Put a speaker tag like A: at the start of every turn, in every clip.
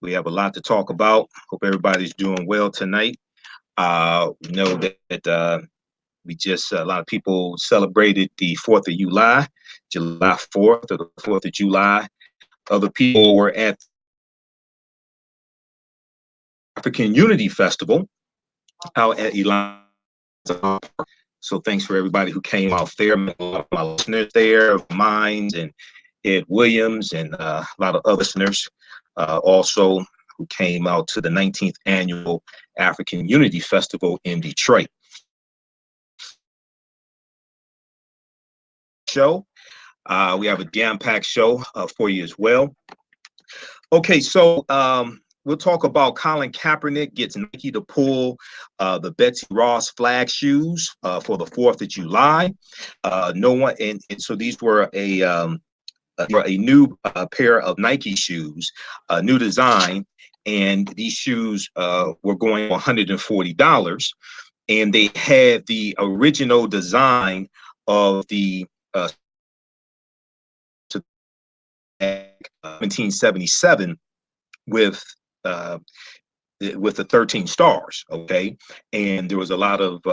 A: We have a lot to talk about. Hope everybody's doing well tonight. We know that we just, a lot of people celebrated the 4th of July, July 4th, or the 4th of July. Other people were at African Unity Festival out at Elon. So thanks for everybody who came out there. A lot of my listeners there, Minds and Ed Williams, and a lot of other listeners also who came out to the 19th annual African Unity Festival in Detroit. Show. We have a jam-packed show for you as well. Okay, so we'll talk about Colin Kaepernick gets Nike to pull the Betsy Ross flag shoes for the 4th of July. No one, and so these were a new pair of Nike shoes, a new design, and these shoes were going $140, and they had the original design of the 1777 with the 13 stars. Okay, and there was a lot of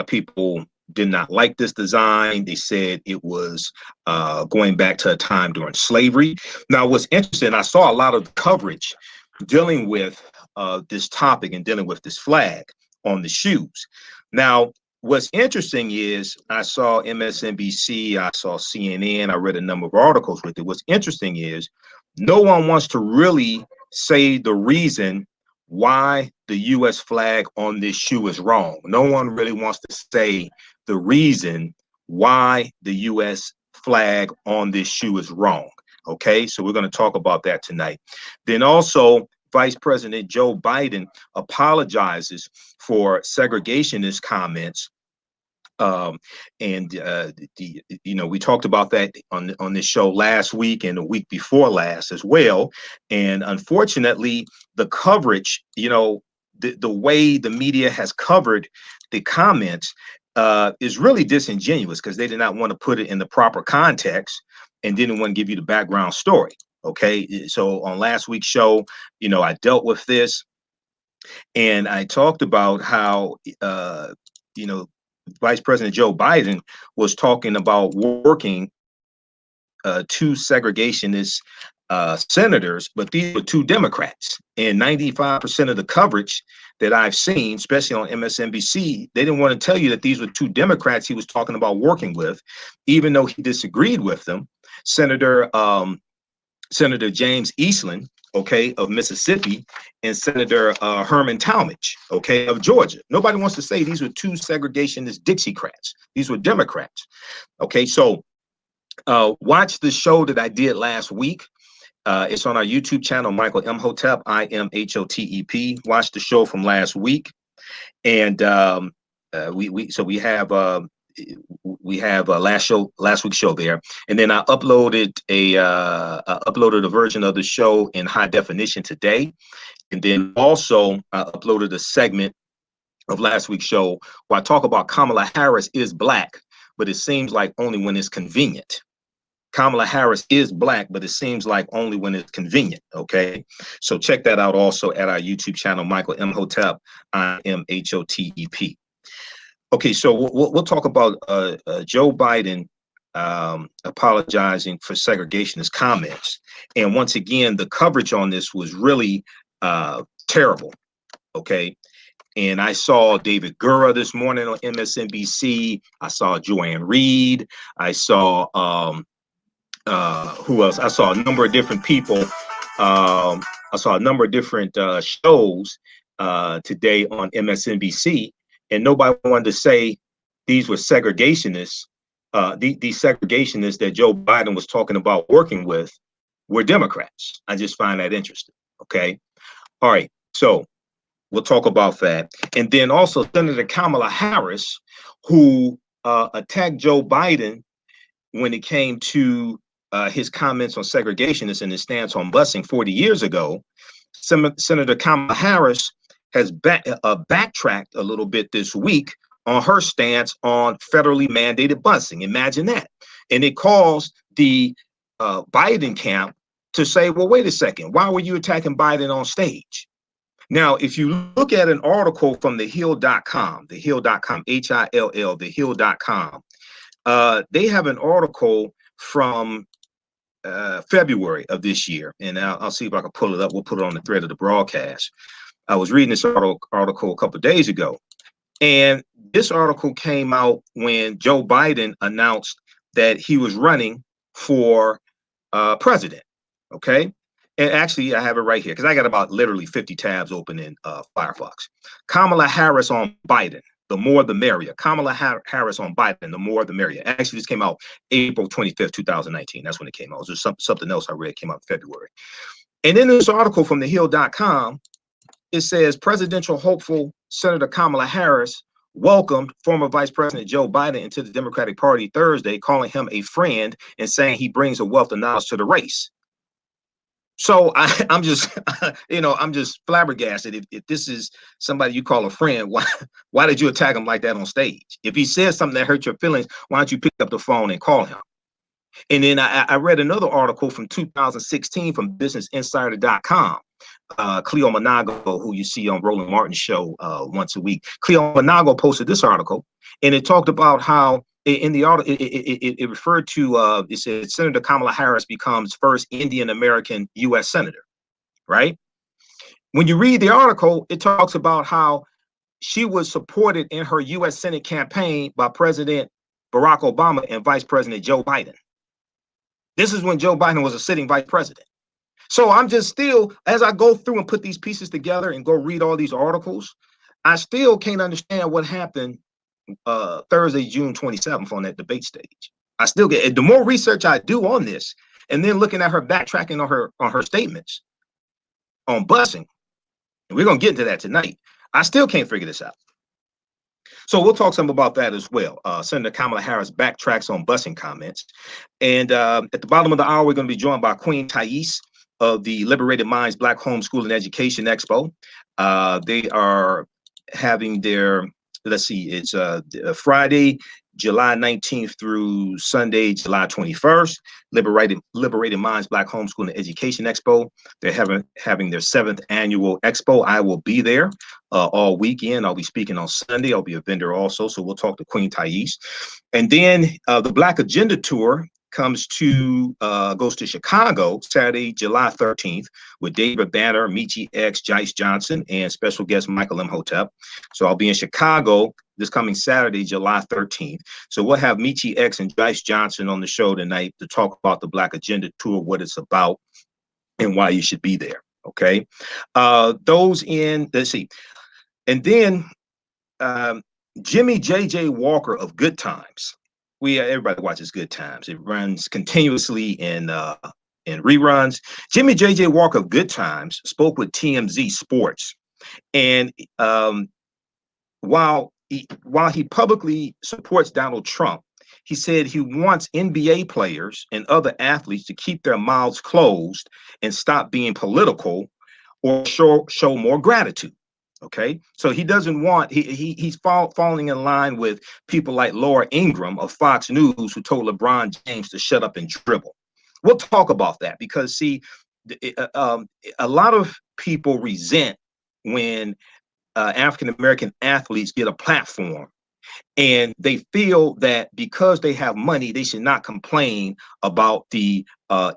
A: people did not like this design. They said it was going back to a time during slavery. Now, what's interesting, I saw a lot of coverage dealing with this topic and dealing with this flag on the shoes. Now, what's interesting is I saw MSNBC, I saw CNN, I read a number of articles with it. What's interesting is no one wants to really say the reason why the U.S. flag on this shoe is wrong. No one really wants to say the reason why the U.S. flag on this shoe is wrong. Okay, so we're going to talk about that tonight. Then also, Vice President Joe Biden apologizes for segregationist comments. We talked about that on this show last week and the week before last as well. And unfortunately, the coverage, the way the media has covered the comments is really disingenuous, because they did not want to put it in the proper context and didn't want to give you the background story. Okay, so on last week's show, I dealt with this, and I talked about how Vice President Joe Biden was talking about working two segregationist senators, but these were two Democrats. And 95% of the coverage that I've seen, especially on MSNBC, they didn't want to tell you that these were two Democrats he was talking about working with, even though he disagreed with them. Senator James Eastland, okay, of Mississippi, and Senator Herman Talmadge, okay, of Georgia. Nobody wants to say these were two segregationist Dixiecrats. These were Democrats. Okay, so watch the show that I did last week. It's on our YouTube channel, Michael Imhotep, IMHOTEP. Watch the show from last week, and we have last week's show there, and then I uploaded a version of the show in high definition today, and then also I uploaded a segment of last week's show where I talk about Kamala Harris is black, but it seems like only when it's convenient. Kamala Harris is black, but it seems like only when it's convenient. Okay, so check that out also at our YouTube channel, Michael Imhotep, IMHOTEP. Okay, so we'll talk about Joe Biden apologizing for segregationist comments. And once again, the coverage on this was really terrible. Okay, and I saw David Gura this morning on MSNBC. I saw Joanne Reed. I saw who else? I saw a number of different people. I saw a number of different shows today on MSNBC, and nobody wanted to say these were segregationists. These segregationists that Joe Biden was talking about working with were Democrats. I just find that interesting. Okay. All right. So we'll talk about that. And then also Senator Kamala Harris, who attacked Joe Biden when it came to his comments on segregationists and his stance on busing 40 years ago. Senator Kamala Harris has backtracked a little bit this week on her stance on federally mandated busing. Imagine that. And it caused the Biden camp to say, well, wait a second, why were you attacking Biden on stage? Now, if you look at an article from thehill.com, thehill.com, Hill, thehill.com, they have an article from February of this year, and I'll see if I can pull it up. We'll put it on the thread of the broadcast. I was reading this article a couple of days ago, and this article came out when Joe Biden announced that he was running for president. Okay. And actually, I have it right here because I got about literally 50 tabs open in Firefox. Kamala Harris on Biden, the more the merrier. Kamala Harris on Biden, the more the merrier. Actually, this came out April 25th, 2019. That's when it came out. It was just something else I read came out in February. And in this article from thehill.com, it says presidential hopeful Senator Kamala Harris welcomed former Vice President Joe Biden into the Democratic Party Thursday, calling him a friend and saying he brings a wealth of knowledge to the race. So I'm just, I'm just flabbergasted. If this is somebody you call a friend, why did you attack him like that on stage? If he says something that hurt your feelings, why don't you pick up the phone and call him? And then I read another article from 2016 from BusinessInsider.com. Cleo Monago, who you see on Roland Martin's show once a week. Cleo Monago posted this article, and it talked about how in the article, it referred to, it said Senator Kamala Harris becomes first Indian American U.S. Senator, right? When you read the article, it talks about how she was supported in her U.S. Senate campaign by President Barack Obama and Vice President Joe Biden. This is when Joe Biden was a sitting vice president. So I'm just still, as I go through and put these pieces together and go read all these articles, I still can't understand what happened Thursday, June 27th on that debate stage. I still get, the more research I do on this, and then looking at her backtracking on her statements on busing, and we're gonna get into that tonight, I still can't figure this out. So we'll talk some about that as well. Senator Kamala Harris backtracks on busing comments. And at the bottom of the hour, we're going to be joined by Queen Taese of the Liberated Minds Black Homeschool and Education Expo. They are having their, let's see, it's Friday, July 19th through Sunday, July 21st, Liberated Minds Black Homeschool and Education Expo. They're having their 7th annual expo. I will be there all weekend. I'll be speaking on Sunday. I'll be a vendor also, so we'll talk to Queen Taese. And then the Black Agenda Tour goes to Chicago Saturday, July 13th with David Banner, Mechee X, Jice Johnson, and special guest Michael Imhotep. So I'll be in Chicago this coming Saturday, July 13th. So we'll have Mechee X and Jice Johnson on the show tonight to talk about the Black Agenda Tour, what it's about, and why you should be there. Okay. Those in, let's see. And then Jimmy J.J. Walker of Good Times. Everybody watches Good Times. It runs continuously in reruns. Jimmy J.J. Walker of Good Times spoke with TMZ Sports, and while he publicly supports Donald Trump, he said he wants NBA players and other athletes to keep their mouths closed and stop being political or show more gratitude. Okay, so he doesn't want, he's falling in line with people like Laura Ingraham of Fox News, who told LeBron James to shut up and dribble. We'll talk about that because, see, a lot of people resent when African-American athletes get a platform and they feel that because they have money, they should not complain about the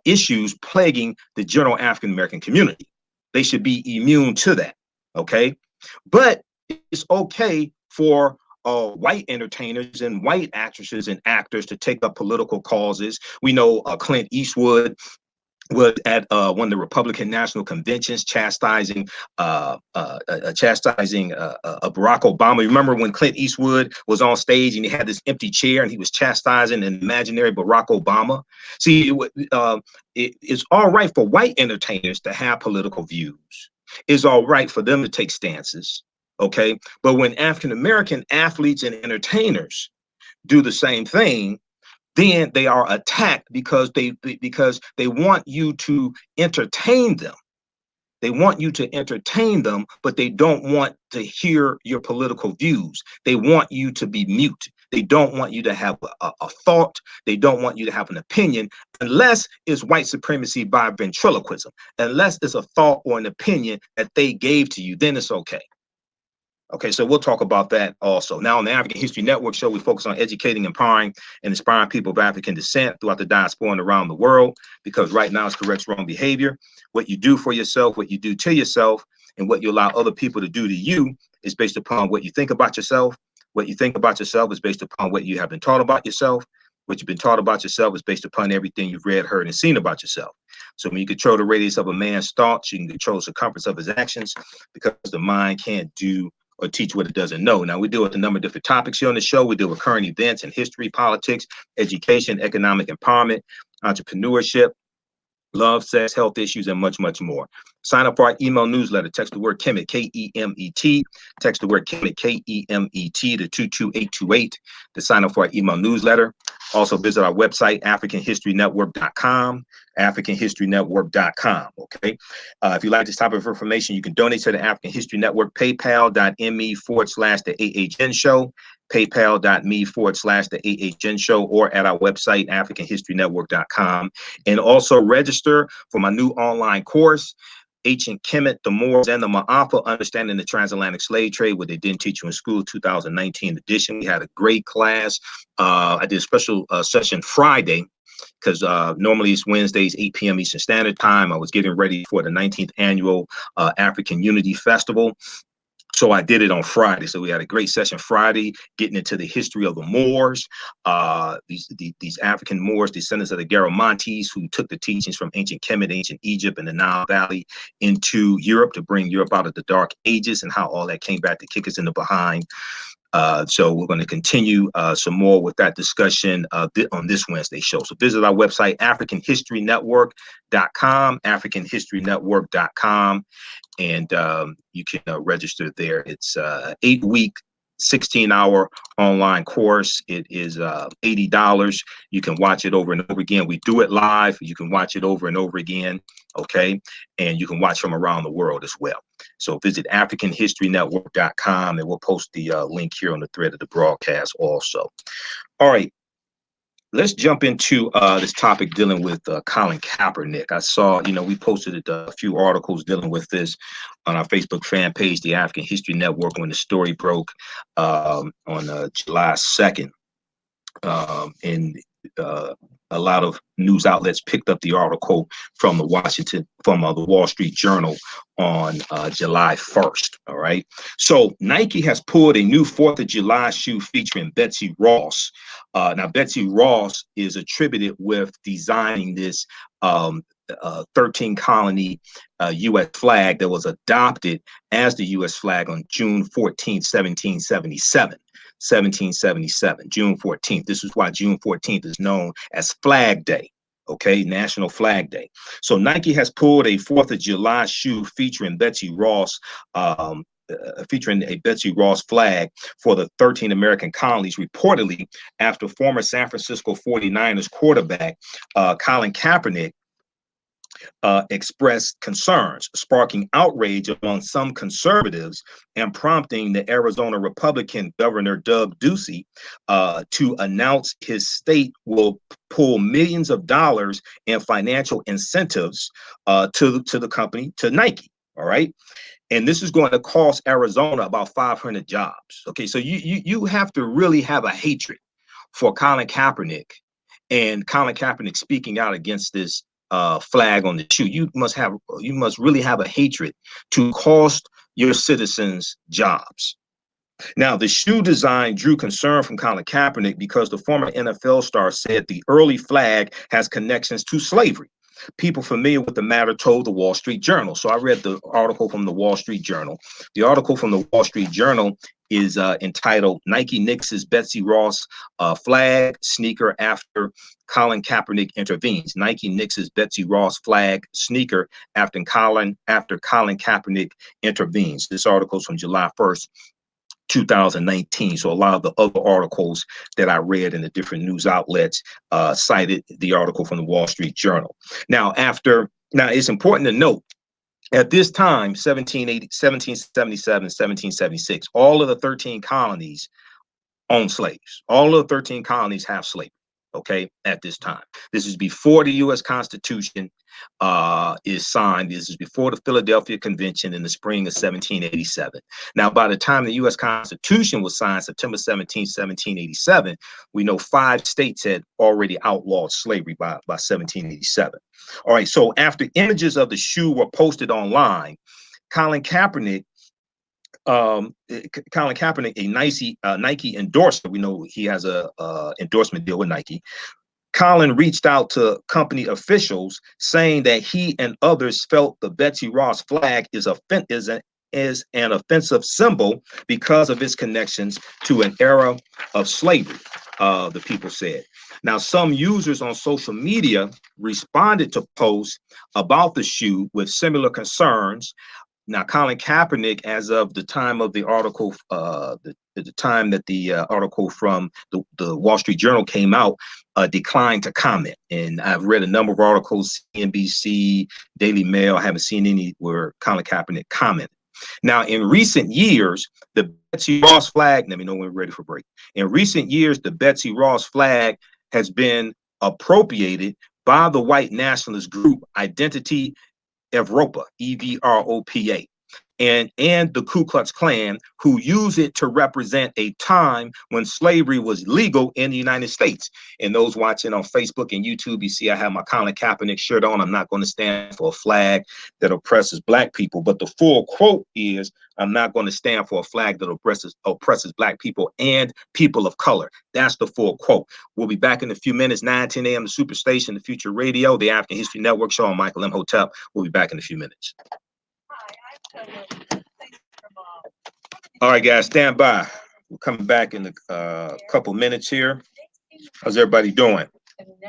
A: issues plaguing the general African-American community. They should be immune to that. Okay. But it's okay for white entertainers and white actresses and actors to take up political causes. We know Clint Eastwood was at one of the Republican National Conventions chastising Barack Obama. Remember when Clint Eastwood was on stage and he had this empty chair and he was chastising an imaginary Barack Obama? See, it's all right for white entertainers to have political views. It's all right for them to take stances, okay? But when African-American athletes and entertainers do the same thing, then they are attacked because they want you to entertain them. They want you to entertain them, but they don't want to hear your political views. They want you to be mute. They don't want you to have a thought. They don't want you to have an opinion unless it's white supremacy by ventriloquism. Unless it's a thought or an opinion that they gave to you, then it's okay. Okay, so we'll talk about that also. Now, on the African History Network show, we focus on educating, empowering, and inspiring people of African descent throughout the diaspora and around the world, because right now it's corrects wrong behavior. What you do for yourself, what you do to yourself, and what you allow other people to do to you is based upon what you think about yourself. What you think about yourself is based upon what you have been taught about yourself. What you've been taught about yourself is based upon everything you've read, heard, and seen about yourself. So when you control the radius of a man's thoughts, you can control the circumference of his actions, because the mind can't do or teach what it doesn't know. Now, we deal with a number of different topics here on the show. We deal with current events and history, politics, education, economic empowerment, entrepreneurship, love, sex, health issues, and much, much more. Sign up for our email newsletter. Text the word Kemet, K-E-M-E-T. Text the word Kemet, K-E-M-E-T, to 22828 to sign up for our email newsletter. Also visit our website, AfricanHistoryNetwork.com, AfricanHistoryNetwork.com. Okay. If you like this type of information, you can donate to the African History Network, PayPal.me/the AHN Show, PayPal.me/the AHN Show, or at our website, AfricanHistoryNetwork.com. And also register for my new online course, Ancient Kemet, the Moors, and the Maafa, Understanding the Transatlantic Slave Trade, what they didn't teach you in school, 2019 edition. We had a great class. I did a special session Friday, because normally it's Wednesdays, 8 p.m. Eastern Standard Time. I was getting ready for the 19th annual African Unity Festival. So I did it on Friday. So we had a great session Friday, getting into the history of the Moors, these African Moors, descendants of the Garamantes, who took the teachings from ancient Kemet, ancient Egypt, and the Nile Valley into Europe to bring Europe out of the Dark Ages, and how all that came back to kick us in the behind. So we're going to continue some more with that discussion on this Wednesday show. So visit our website, AfricanHistoryNetwork.com, AfricanHistoryNetwork.com, and you can register there. It's 8-week, 16-hour online course. It is $80. You can watch it over and over again. We do it live. You can watch it over and over again. Okay. And you can watch from around the world as well. So visit AfricanHistoryNetwork.com, and we'll post the link here on the thread of the broadcast also. All right. Let's jump into this topic dealing with Colin Kaepernick. I saw, we posted a few articles dealing with this on our Facebook fan page, the African History Network, when the story broke on July 2nd. And a lot of news outlets picked up the article from the Wall Street Journal on July 1st. All right. So Nike has pulled a new 4th of July shoe featuring Betsy Ross. Now, Betsy Ross is attributed with designing this 13 colony U.S. flag that was adopted as the U.S. flag on June 14th, 1777. 1777, June 14th. This is why June 14th is known as Flag Day. Okay, National Flag Day. So Nike has pulled a 4th of July shoe featuring Betsy Ross, featuring a Betsy Ross flag for the 13 American colonies, reportedly after former San Francisco 49ers quarterback Colin Kaepernick expressed concerns, sparking outrage among some conservatives and prompting the Arizona Republican Governor Doug Ducey to announce his state will pull millions of dollars in financial incentives to the company, to Nike. All right. And this is going to cost Arizona about 500 jobs. Okay. So you have to really have a hatred for Colin Kaepernick, and Colin Kaepernick speaking out against this flag on the shoe. You must really have a hatred to cost your citizens jobs. Now, the shoe design drew concern from Colin Kaepernick because the former NFL star said the early flag has connections to slavery. People familiar with the matter told the Wall Street Journal. So I read the article from the Wall Street Journal. The article from the Wall Street Journal is entitled "Nike Nix's Betsy Ross Flag Sneaker After Colin Kaepernick Intervenes." Nike Nix's Betsy Ross flag sneaker after Colin Kaepernick intervenes. This article is from July 1st. 2019. So a lot of the other articles that I read in the different news outlets cited the article from the Wall Street Journal. Now, it's important to note, at this time, 1777, 1776, all of the 13 colonies own slaves. All of the 13 colonies have slavery, okay, at this time. This is before the U.S. Constitution is signed. This is before the Philadelphia Convention in the spring of 1787. Now, by the time the U.S. Constitution was signed, September 17, 1787, we know 5 states had already outlawed slavery by 1787. All right, so after images of the shoe were posted online, Colin Kaepernick, a Nike endorser, we know he has a endorsement deal with Nike. Colin reached out to company officials saying that he and others felt the Betsy Ross flag is an offensive symbol because of its connections to an era of slavery, the people said. Now, some users on social media responded to posts about the shoe with similar concerns. Now, Colin Kaepernick, as of the time of the article, the time that the article from the Wall Street Journal came out, declined to comment. And I've read a number of articles, NBC, Daily Mail. I haven't seen any where Colin Kaepernick commented. Now, in recent years, the Betsy Ross flag, let me know when we're ready for break. In recent years, the Betsy Ross flag has been appropriated by the white nationalist group Identity Evropa, Evropa, and the Ku Klux Klan, who use it to represent a time when slavery was legal in the United States. And those watching on Facebook and YouTube, you see I have my Colin Kaepernick shirt on. I'm not going to stand for a flag that oppresses Black people, but the full quote is, I'm not going to stand for a flag that oppresses Black people and people of color. That's the full quote. We'll be back in a few minutes, 9:10 a.m. the Superstation, the Future Radio, the African History Network show. I'm Michael Imhotep. We'll be back in a few minutes. All right, guys, stand by. We're coming back in a couple minutes here. How's everybody doing?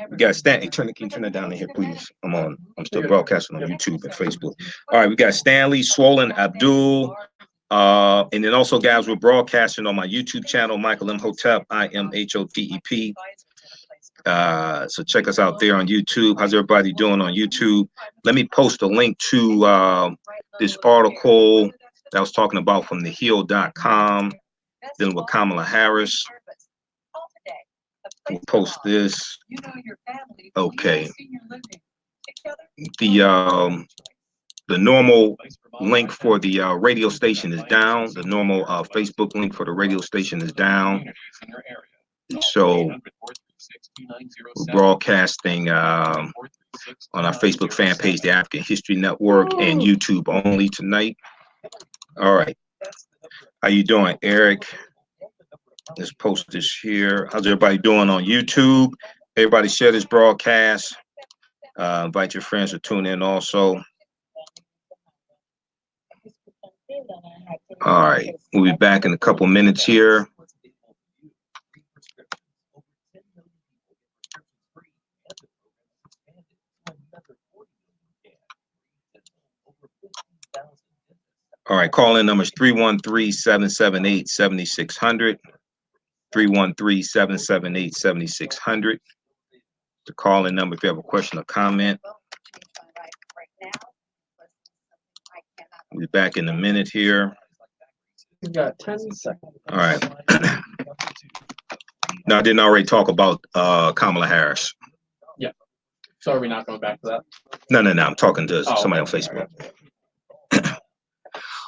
A: We got Stan. Hey, can you turn that down in here, please? I'm still broadcasting on YouTube and Facebook. All right, we got Stanley, Swollen, Abdul, and then also, guys, we're broadcasting on my YouTube channel, Michael Imhotep, IMHOTEP. So check us out there on YouTube. How's everybody doing on YouTube? Let me post a link to this article that I was talking about from thehill.com, dealing with Kamala Harris. We'll post this. Okay. The normal link for the radio station is down. The normal Facebook link for the radio station is down. So we're broadcasting on our Facebook fan page, the African History Network, and YouTube only tonight. All right. How you doing, Eric? Let's post this here. How's everybody doing on YouTube? Everybody share this broadcast. Invite your friends to tune in also. All right. We'll be back in a couple minutes here. All right, call-in number is 313-778-7600. 313-778-7600. The call-in number if you have a question or comment. We'll be back in a minute here.
B: You got 10 seconds.
A: All right. No, I didn't already talk about Kamala Harris.
B: Yeah. So are we not going back to that?
A: No. I'm talking to somebody on Facebook.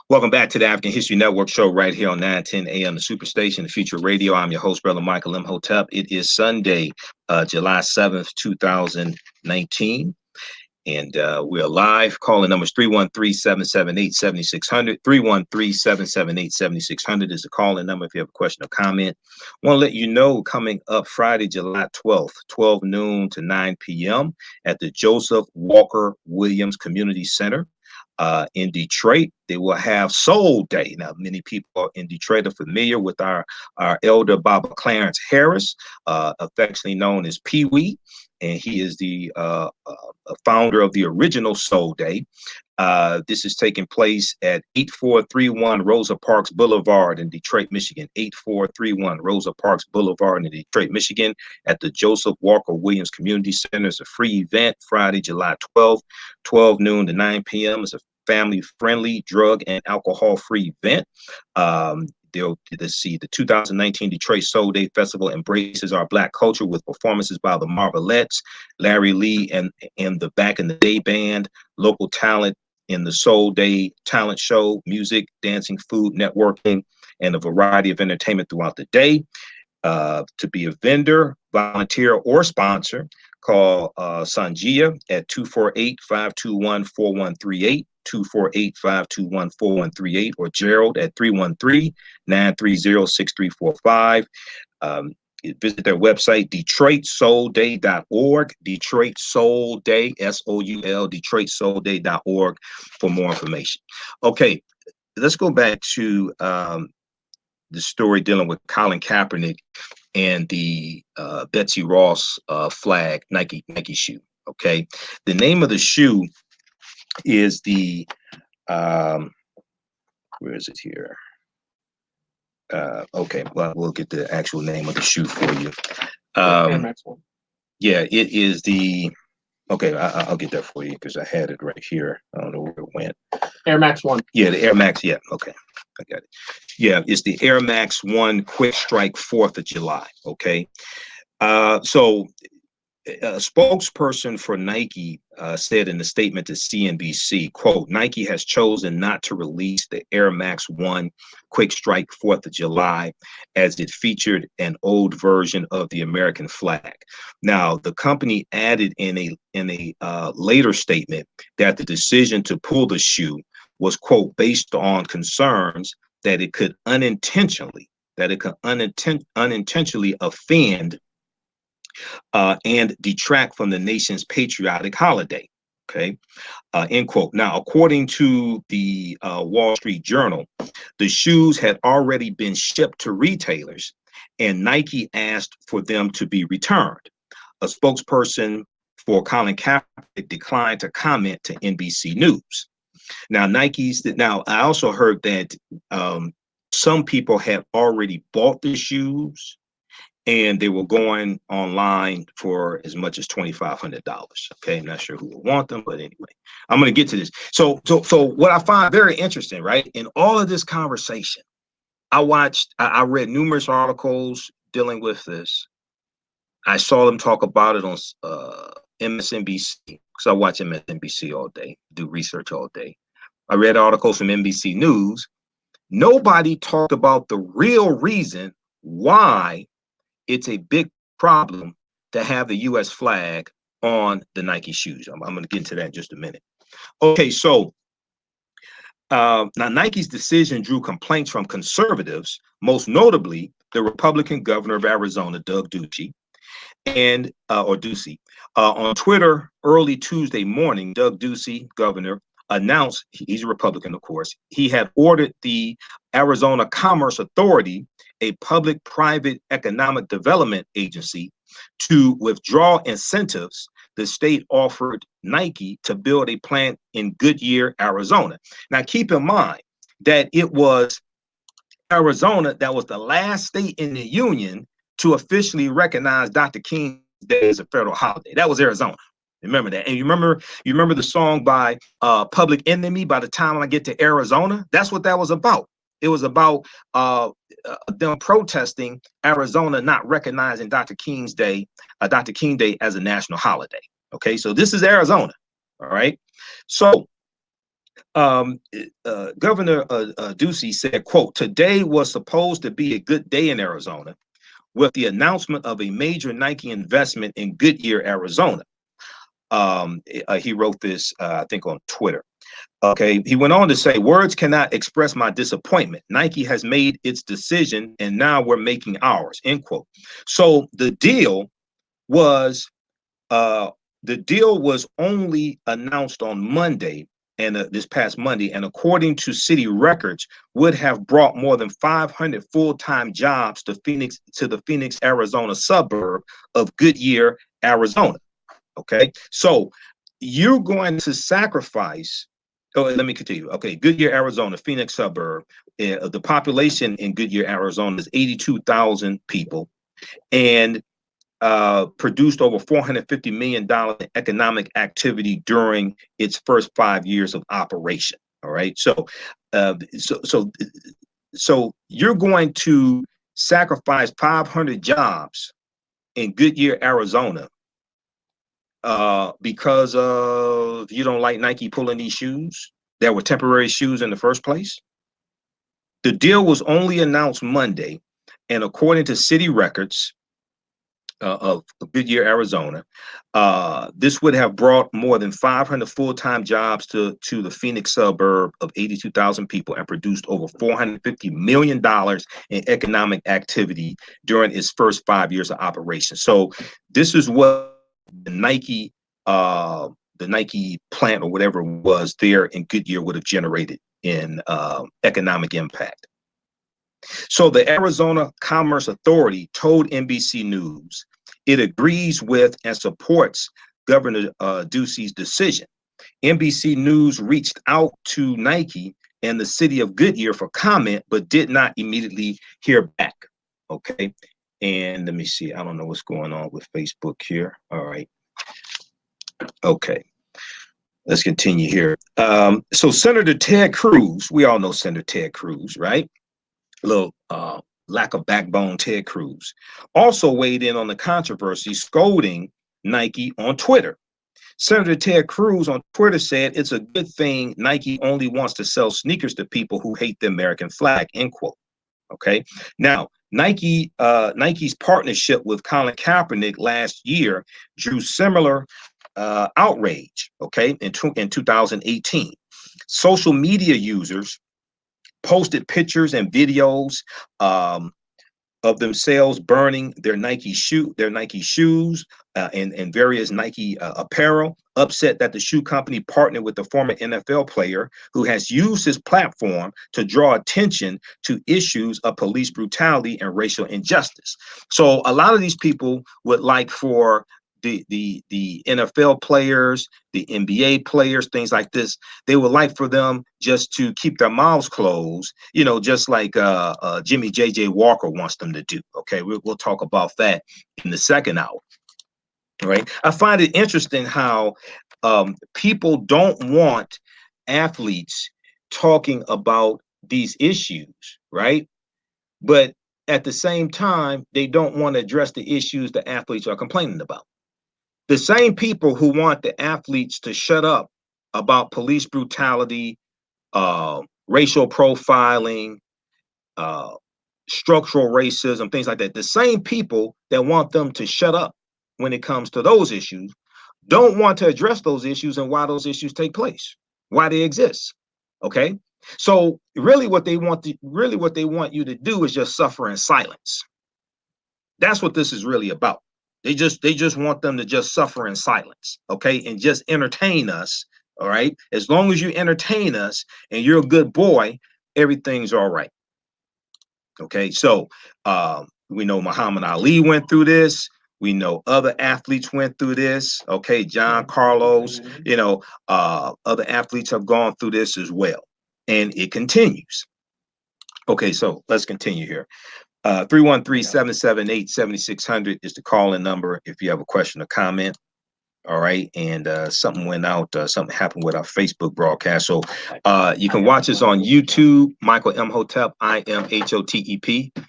A: Welcome back to the African History Network show right here on 9:10 a.m. the Superstation, the Future Radio. I'm your host, Brother Michael Imhotep. It is Sunday, July 7th, 2019. And we're live. Calling numbers 313-778-7600. 313-778-7600 is the calling number if you have a question or comment. I want to let you know, coming up Friday, July 12th, 12 noon to 9 p.m. at the Joseph Walker Williams Community Center in Detroit. They will have Soul Day. Now, many people in Detroit are familiar with our elder Baba Clarence Harris, affectionately known as Pee Wee. And he is the founder of the original Soul Day. This is taking place at 8431 Rosa Parks Boulevard in Detroit, Michigan. 8431 Rosa Parks Boulevard in Detroit, Michigan, at the Joseph Walker Williams Community Center. It's a free event, Friday, July 12th, 12 noon to 9 p.m. It's a family-friendly, drug and alcohol-free event. let's see, the 2019 Detroit Soul Day Festival embraces our Black culture with performances by the Marvelettes, Larry Lee, and the Back in the Day Band, local talent in the Soul Day talent show, music, dancing, food, networking, and a variety of entertainment throughout the day. To be a vendor, volunteer, or sponsor, call Sanjia at 248-521-4138, 248-521-4138, or Gerald at 313-930-6345. Visit their website, DetroitSoulDay.org, Detroit Soul Day, SOUL, DetroitSoulDay.org for more information. Okay, let's go back to the story dealing with Colin Kaepernick and the Betsy Ross flag Nike shoe. Okay, the name of the shoe is the where is it here? Okay, well, we'll get the actual name of the shoe for you.
B: Air Max 1.
A: Yeah, it is the. Okay, I'll get that for you because I had it right here. I don't know where it went.
B: Air Max 1.
A: Yeah, the Air Max. Yeah, okay, I got it. Yeah, it's the Air Max 1 Quick Strike 4th of July. Okay, so a spokesperson for Nike said in a statement to CNBC, quote, Nike has chosen not to release the Air Max 1 Quick Strike 4th of July as it featured an old version of the American flag. Now, the company added in a later statement that the decision to pull the shoe was, quote, based on concerns that it could unintentionally offend and detract from the nation's patriotic holiday. Okay, end quote. Now, according to the Wall Street Journal, the shoes had already been shipped to retailers, and Nike asked for them to be returned. A spokesperson for Colin Kaepernick declined to comment to NBC News. Now, Now, I also heard that some people had already bought the shoes, and they were going online for as much as $2,500. Okay, I'm not sure who will want them, but anyway, I'm going to get to this. So what I find very interesting, right, in all of this conversation, I read numerous articles dealing with this. I saw them talk about it on MSNBC because I watch MSNBC all day, do research all day. I read articles from NBC News. Nobody talked about the real reason why it's a big problem to have the U.S. flag on the Nike shoes. I'm going to get into that in just a minute. Okay, so now Nike's decision drew complaints from conservatives, most notably the Republican governor of Arizona, Doug Ducey, on Twitter early Tuesday morning. Doug Ducey, governor, announced, he's a Republican, of course, he had ordered the Arizona Commerce Authority, a public-private economic development agency, to withdraw incentives the state offered Nike to build a plant in Goodyear, Arizona. Now, keep in mind that it was Arizona that was the last state in the union to officially recognize Dr. King's Day as a federal holiday. That was Arizona. Remember that. And you remember the song by Public Enemy, By the Time I Get to Arizona? That's what that was about. It was about them protesting Arizona not recognizing Dr. King Day as a national holiday. Okay, so this is Arizona. All right. So Governor Ducey said, quote, today was supposed to be a good day in Arizona with the announcement of a major Nike investment in Goodyear, Arizona. He wrote this, I think, on Twitter. Okay, he went on to say, words cannot express my disappointment. Nike has made its decision, and now we're making ours, end quote. So the deal was only announced on Monday, and this past Monday, and according to city records, would have brought more than 500 full-time jobs to the Phoenix, Arizona suburb of Goodyear, Arizona. Okay, so you're going to sacrifice. Oh, let me continue. Okay, Goodyear, Arizona, Phoenix suburb. The population in Goodyear, Arizona is 82,000 people, and produced over $450 million in economic activity during its first 5 years of operation. All right, so So you're going to sacrifice 500 jobs in Goodyear, Arizona, because of you don't like Nike pulling these shoes that were temporary shoes in the first place? The deal was only announced Monday, and according to city records of Goodyear, Arizona, this would have brought more than 500 full-time jobs to the Phoenix suburb of 82,000 people and produced over $450 million in economic activity during its first 5 years of operation. So this is what the Nike plant or whatever it was there in Goodyear would have generated in economic impact. So the Arizona Commerce Authority told NBC News it agrees with and supports Governor Ducey's decision. NBC News reached out to Nike and the city of Goodyear for comment, but did not immediately hear back. Okay. And let me see. I don't know what's going on with Facebook here. All right. Okay. Let's continue here. So Senator Ted Cruz, we all know Senator Ted Cruz, right? A little lack of backbone Ted Cruz, also weighed in on the controversy, scolding Nike on Twitter. Senator Ted Cruz on Twitter said it's a good thing Nike only wants to sell sneakers to people who hate the American flag, end quote. Okay. Now, Nike's partnership with Colin Kaepernick last year drew similar outrage, okay, in 2018. Social media users posted pictures and videos of themselves burning their Nike shoes and various Nike apparel, upset that the shoe company partnered with the former NFL player who has used his platform to draw attention to issues of police brutality and racial injustice. So a lot of these people would like for the NFL players, the NBA players, things like this, they would like for them just to keep their mouths closed, just like Jimmy J.J. Walker wants them to do. Okay, we'll talk about that in the second hour. Right. I find it interesting how people don't want athletes talking about these issues, right? But at the same time, they don't want to address the issues the athletes are complaining about. The same people who want the athletes to shut up about police brutality, racial profiling, structural racism, things like that, the same people that want them to shut up when it comes to those issues don't want to address those issues and why those issues take place, why they exist. Okay. So really what they want you to do is just suffer in silence. That's what this is really about. They just want them to just suffer in silence, okay, and just entertain us, all right? As long as you entertain us and you're a good boy, everything's all right, okay? So we know Muhammad Ali went through this. We know other athletes went through this, okay? John Carlos, other athletes have gone through this as well, and it continues. Okay, so let's continue here. 313-778-7600 is the call-in number if you have a question or comment. All right. And something went out, something happened with our Facebook broadcast. So you can watch us on YouTube, Michael Imhotep, Imhotep. Is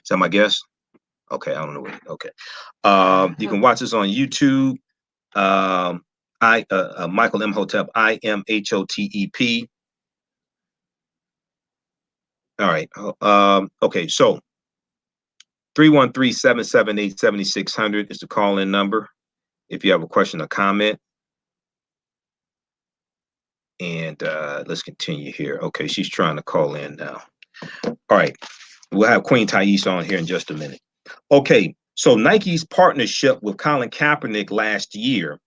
A: that my guess? Okay, I don't know what. Okay. You can watch us on YouTube. Michael Imhotep, Imhotep. All right. Okay, so 313-778-7600 is the call-in number if you have a question or comment. And let's continue here. Okay, she's trying to call in now. All right, we'll have Queen Taese on here in just a minute. Okay, so Nike's partnership with Colin Kaepernick last year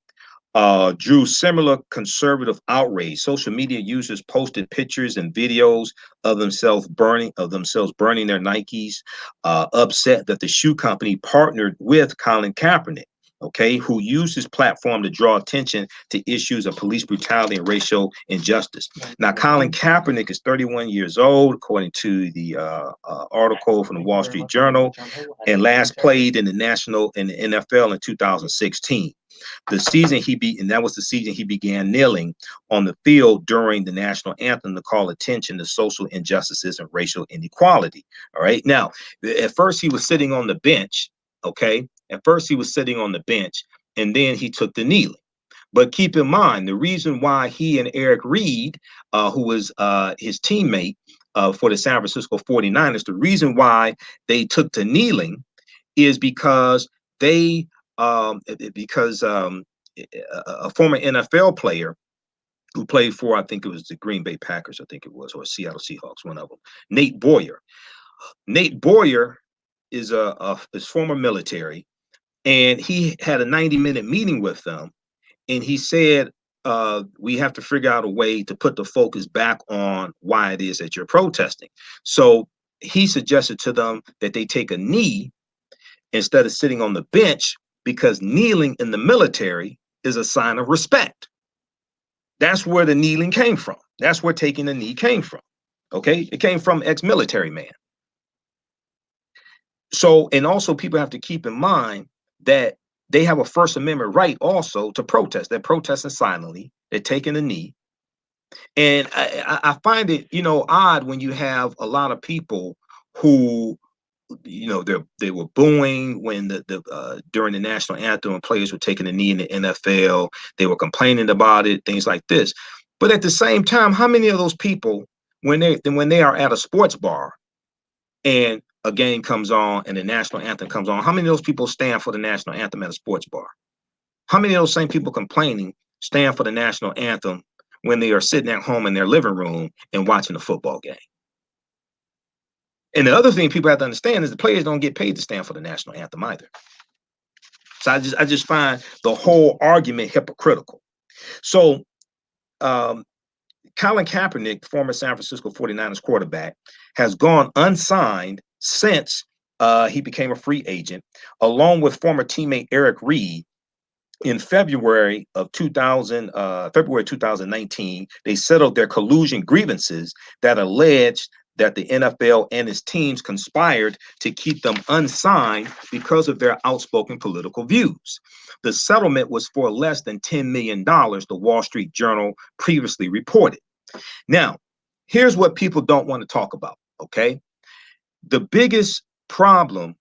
A: drew similar conservative outrage. Social media users posted pictures and videos of themselves burning their Nikes, upset that the shoe company partnered with Colin Kaepernick. okay, who used his platform to draw attention to issues of police brutality and racial injustice. Now, Colin Kaepernick is 31 years old, according to the article from the Wall Street Journal, and last played in the NFL in 2016. The season that was the season he began kneeling on the field during the national anthem to call attention to social injustices and racial inequality. All right. Now, at first he was sitting on the bench. Okay. At first he was sitting on the bench, and then he took the kneeling. But keep in mind, the reason why he and Eric Reed, who was his teammate for the San Francisco 49ers, the reason why they took to kneeling is because they a former NFL player who played for, I think it was the Green Bay Packers, I think it was, or Seattle Seahawks, one of them, Nate Boyer. Nate Boyer is is former military, and he had a 90-minute meeting with them, and he said, we have to figure out a way to put the focus back on why it is that you're protesting. So he suggested to them that they take a knee instead of sitting on the bench, because kneeling in the military is a sign of respect. That's where the kneeling came from. That's where taking the knee came from. Okay, it came from ex-military man. So, and also people have to keep in mind that they have a First Amendment right also to protest. They're protesting silently. They're taking a knee. And I find it, odd when you have a lot of people who, they were booing when during the national anthem and players were taking a knee in the NFL. They were complaining about it, things like this. But at the same time, how many of those people, when they are at a sports bar and a game comes on and the national anthem comes on, how many of those people stand for the national anthem at a sports bar? How many of those same people complaining stand for the national anthem when they are sitting at home in their living room and watching a football game? And the other thing people have to understand is the players don't get paid to stand for the national anthem either. So I just find the whole argument hypocritical. So Colin Kaepernick, former San Francisco 49ers quarterback, has gone unsigned since he became a free agent, along with former teammate Eric Reed. In February 2019, they settled their collusion grievances that alleged that the NFL and its teams conspired to keep them unsigned because of their outspoken political views. The settlement was for less than $10 million, the Wall Street Journal previously reported. Now, here's what people don't want to talk about, okay? The biggest problem,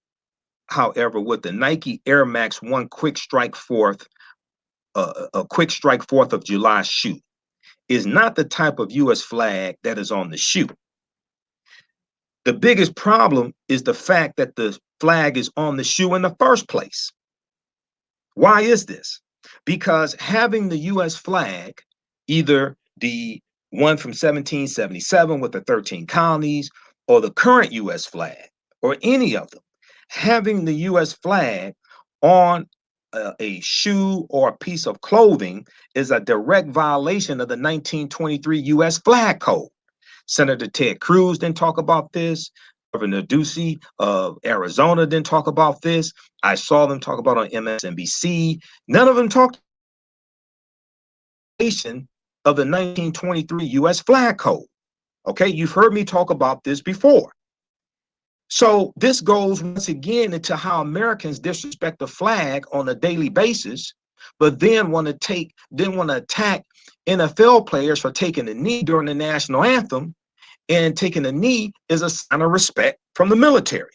A: however, with the Nike Air Max 1 quick strike 4th of July shoe is not the type of U.S. flag that is on the shoe. The biggest problem is the fact that the flag is on the shoe in the first place. Why is this? Because having the U.S. flag, either the one from 1777 with the 13 colonies, or the current U.S. flag, or any of them, having the U.S. flag on a shoe or a piece of clothing is a direct violation of the 1923 U.S. flag code. Senator Ted Cruz didn't talk about this. Governor Ducey of Arizona didn't talk about this. I saw them talk about it on MSNBC. None of them talked about the of the 1923 U.S. flag code. Okay, you've heard me talk about this before. So this goes once again into how Americans disrespect the flag on a daily basis, but then want to attack NFL players for taking a knee during the national anthem, and taking a knee is a sign of respect from the military.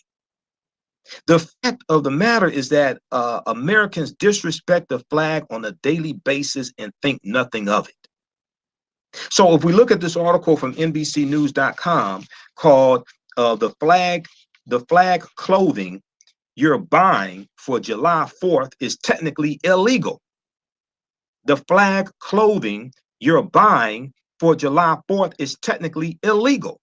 A: The fact of the matter is that Americans disrespect the flag on a daily basis and think nothing of it. So if we look at this article from NBCnews.com called the flag clothing you're buying for July 4th is technically illegal. The flag clothing you're buying for July 4th is technically illegal.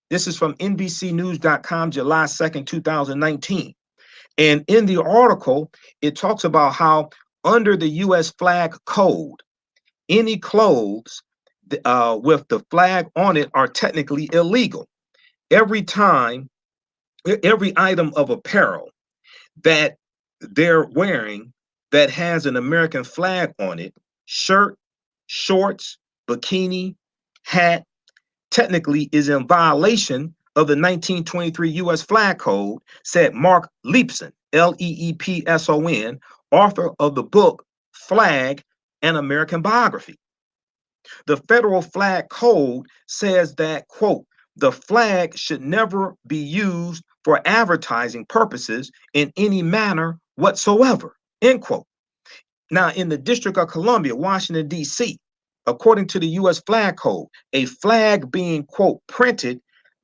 A: This is from NBCnews.com, July 2nd, 2019. And in the article, it talks about how under the U.S. flag code, any clothes with the flag on it are technically illegal. Every item of apparel that they're wearing that has an American flag on it, shirt, shorts, bikini, hat, technically is in violation of the 1923 U.S. Flag Code, said Mark Leepson, Leepson, author of the book Flag, an American Biography. The federal flag code says that, quote, the flag should never be used for advertising purposes in any manner whatsoever, end quote. Now, in the District of Columbia, Washington, D.C., according to the U.S. Flag Code, a flag being, quote, printed,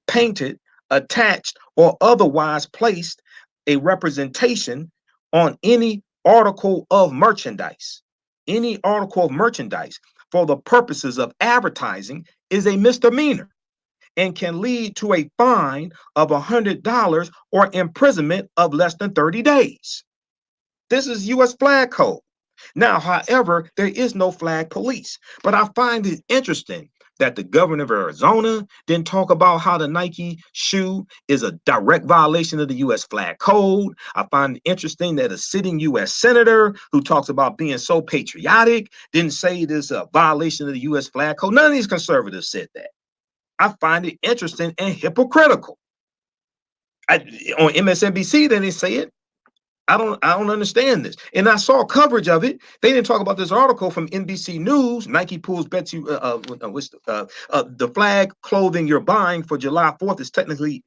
A: painted, attached, or otherwise placed a representation on any article of merchandise, for the purposes of advertising is a misdemeanor and can lead to a fine of $100 or imprisonment of less than 30 days. This is U.S. Flag Code. Now, however, there is no flag police, but I find it interesting that the governor of Arizona didn't talk about how the Nike shoe is a direct violation of the U.S. Flag Code. I find it interesting that a sitting U.S. senator who talks about being so patriotic didn't say it is a violation of the U.S. Flag Code. None of these conservatives said that. I find it interesting and hypocritical. On MSNBC, they didn't say it. I don't understand this. And I saw coverage of it. They didn't talk about this article from NBC News. Nike pulls Betsy, the flag clothing you're buying for July 4th is technically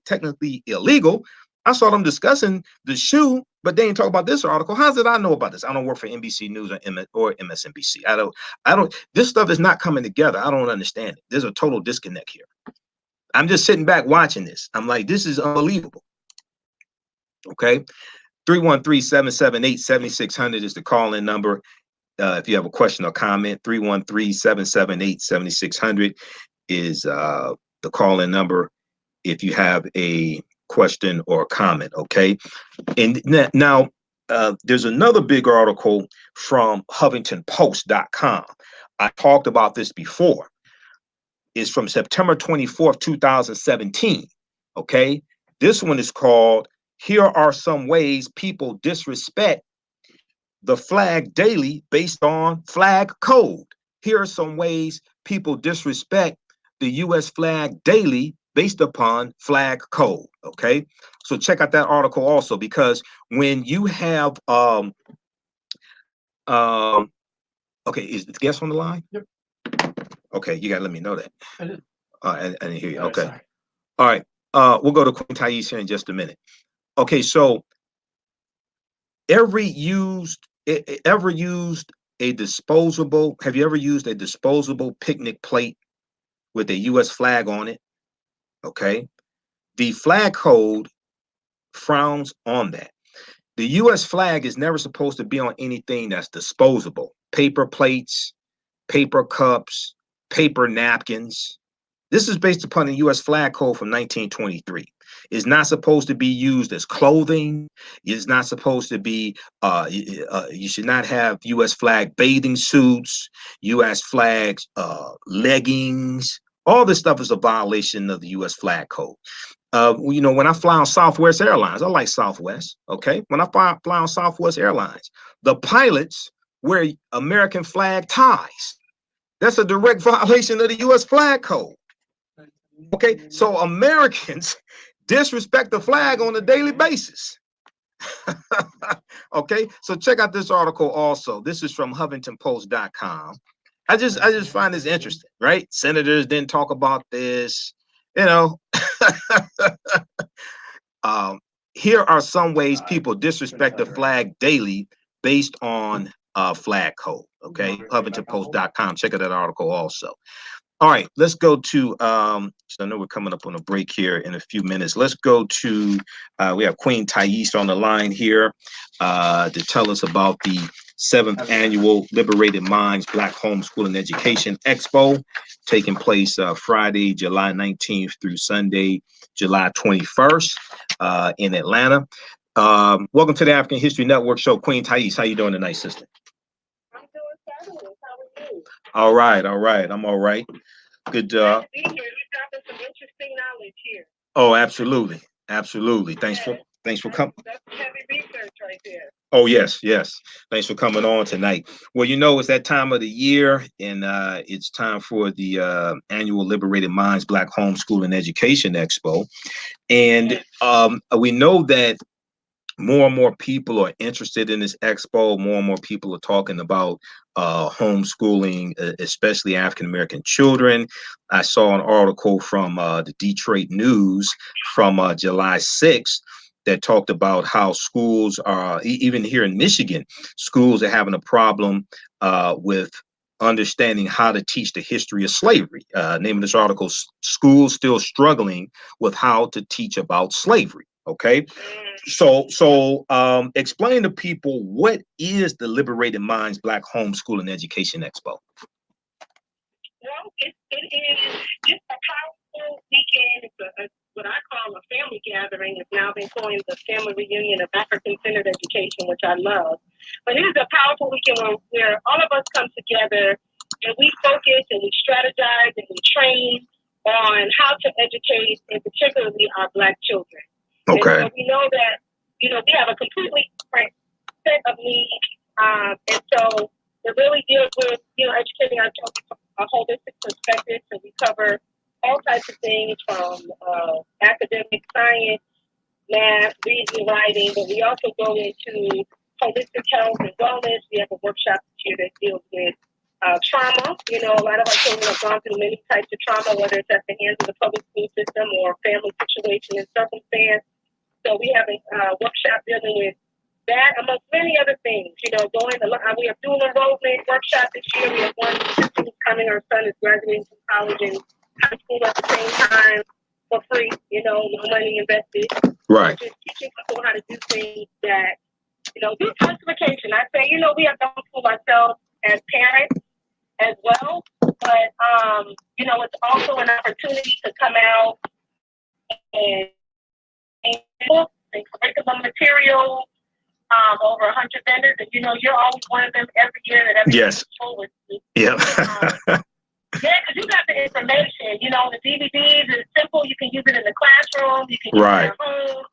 A: illegal. I saw them discussing the shoe, but they didn't talk about this article. How did I know about this? I don't work for NBC News or MSNBC. I don't. This stuff is not coming together. I don't understand it. There's a total disconnect here. I'm just sitting back watching this. I'm like, this is unbelievable. Okay. 313-778-7600 is the call-in number. If you have a question or comment, 313-778-7600 is the call-in number if you have a question or comment, okay? And now, there's another big article from HuffingtonPost.com. I talked about this before. It's from September 24th, 2017, okay? This one is called, "Here Are Some Ways People Disrespect the Flag Daily Based on Flag Code." Here are some ways people disrespect the U.S. flag daily based upon flag code, okay? So check out that article also, because when you have, okay, is the guest on the line?
B: Yep.
A: Okay, you gotta let me know that.
B: I did.
A: I didn't hear you,
B: Oh,
A: okay.
B: sorry.
A: All right, we'll go to Queen Taese here in just a minute. Okay, so have you ever used a disposable picnic plate with a U.S. flag on it? Okay. The flag code frowns on that. The U.S. flag is never supposed to be on anything that's disposable. Paper plates, paper cups, paper napkins. This is based upon the U.S. flag code from 1923. It's not supposed to be used as clothing. It's not supposed to be, you should not have U.S. flag bathing suits, U.S. flags, leggings. All this stuff is a violation of the U.S. flag code. You know, when I fly on Southwest Airlines, I like Southwest, okay? When I fly on Southwest Airlines, the pilots wear American flag ties. That's a direct violation of the U.S. flag code. Okay, so Americans disrespect the flag on a daily basis. Okay, so check out this article also. This is from HuffingtonPost.com. I just find this interesting, right? Senators didn't talk about this, you know. Here are some ways people disrespect the flag daily based on flag code. Okay, HuffingtonPost.com. Check out that article also. All right, let's go to, so I know we're coming up on a break here in a few minutes. Let's go to, we have Queen Taese on the line here to tell us about the 7th annual Liberated Minds Black Homeschooling Education Expo, taking place Friday, July 19th through Sunday, July 21st in Atlanta. Welcome to the African History Network show, Queen Taese. How you doing tonight, sister?
C: I'm doing fabulous. How are you?
A: All right, I'm all right. Good job.
C: You're dropping some interesting knowledge here.
A: Oh, absolutely. Thanks for coming.
C: That's heavy research right there.
A: Oh, yes, yes. Thanks for coming on tonight. Well, you know, it's that time of the year, and it's time for the annual Liberated Minds Black Homeschool and Education Expo. And we know that more and more people are interested in this expo. More and more people are talking about homeschooling, especially African American children. I saw an article from the Detroit News from July 6th that talked about how schools are, even here in Michigan, schools are having a problem with understanding how to teach the history of slavery. Name of this article, Schools Still Struggling with How to Teach About Slavery. Okay, so explain to people, what is the Liberated Minds Black Homeschool and Education Expo?
C: Well, it is just a powerful weekend. It's what I call a family gathering. It's now been coined the family reunion of African-centered education, which I love. But it is a powerful weekend where all of us come together and we focus and we strategize and we train on how to educate, and particularly our Black children.
A: Okay.
C: And we know that, we have a completely different set of needs. And so it really deals with, educating our children from a holistic perspective. So we cover all types of things from academic science, math, reading, writing, but we also go into holistic health and wellness. We have a workshop here that deals with trauma. A lot of our children have gone through many types of trauma, whether it's at the hands of the public school system or family situation and circumstance. So we have a workshop dealing with that, amongst many other things. We have dual enrollment workshop this year. We have one who's coming. Our son is graduating from college and high school at the same time for free. No money invested.
A: Right.
C: Just teaching people how to do things that, do classification. I say, we have to homeschool ourselves as parents as well, but it's also an opportunity to come out and books and curriculum materials, over 100 vendors, and you're always one of them every year that every
A: Yes.
C: school with you.
A: Yeah.
C: Yeah, because you got the information. The DVDs is simple. You can use it in the classroom. You can use it at home.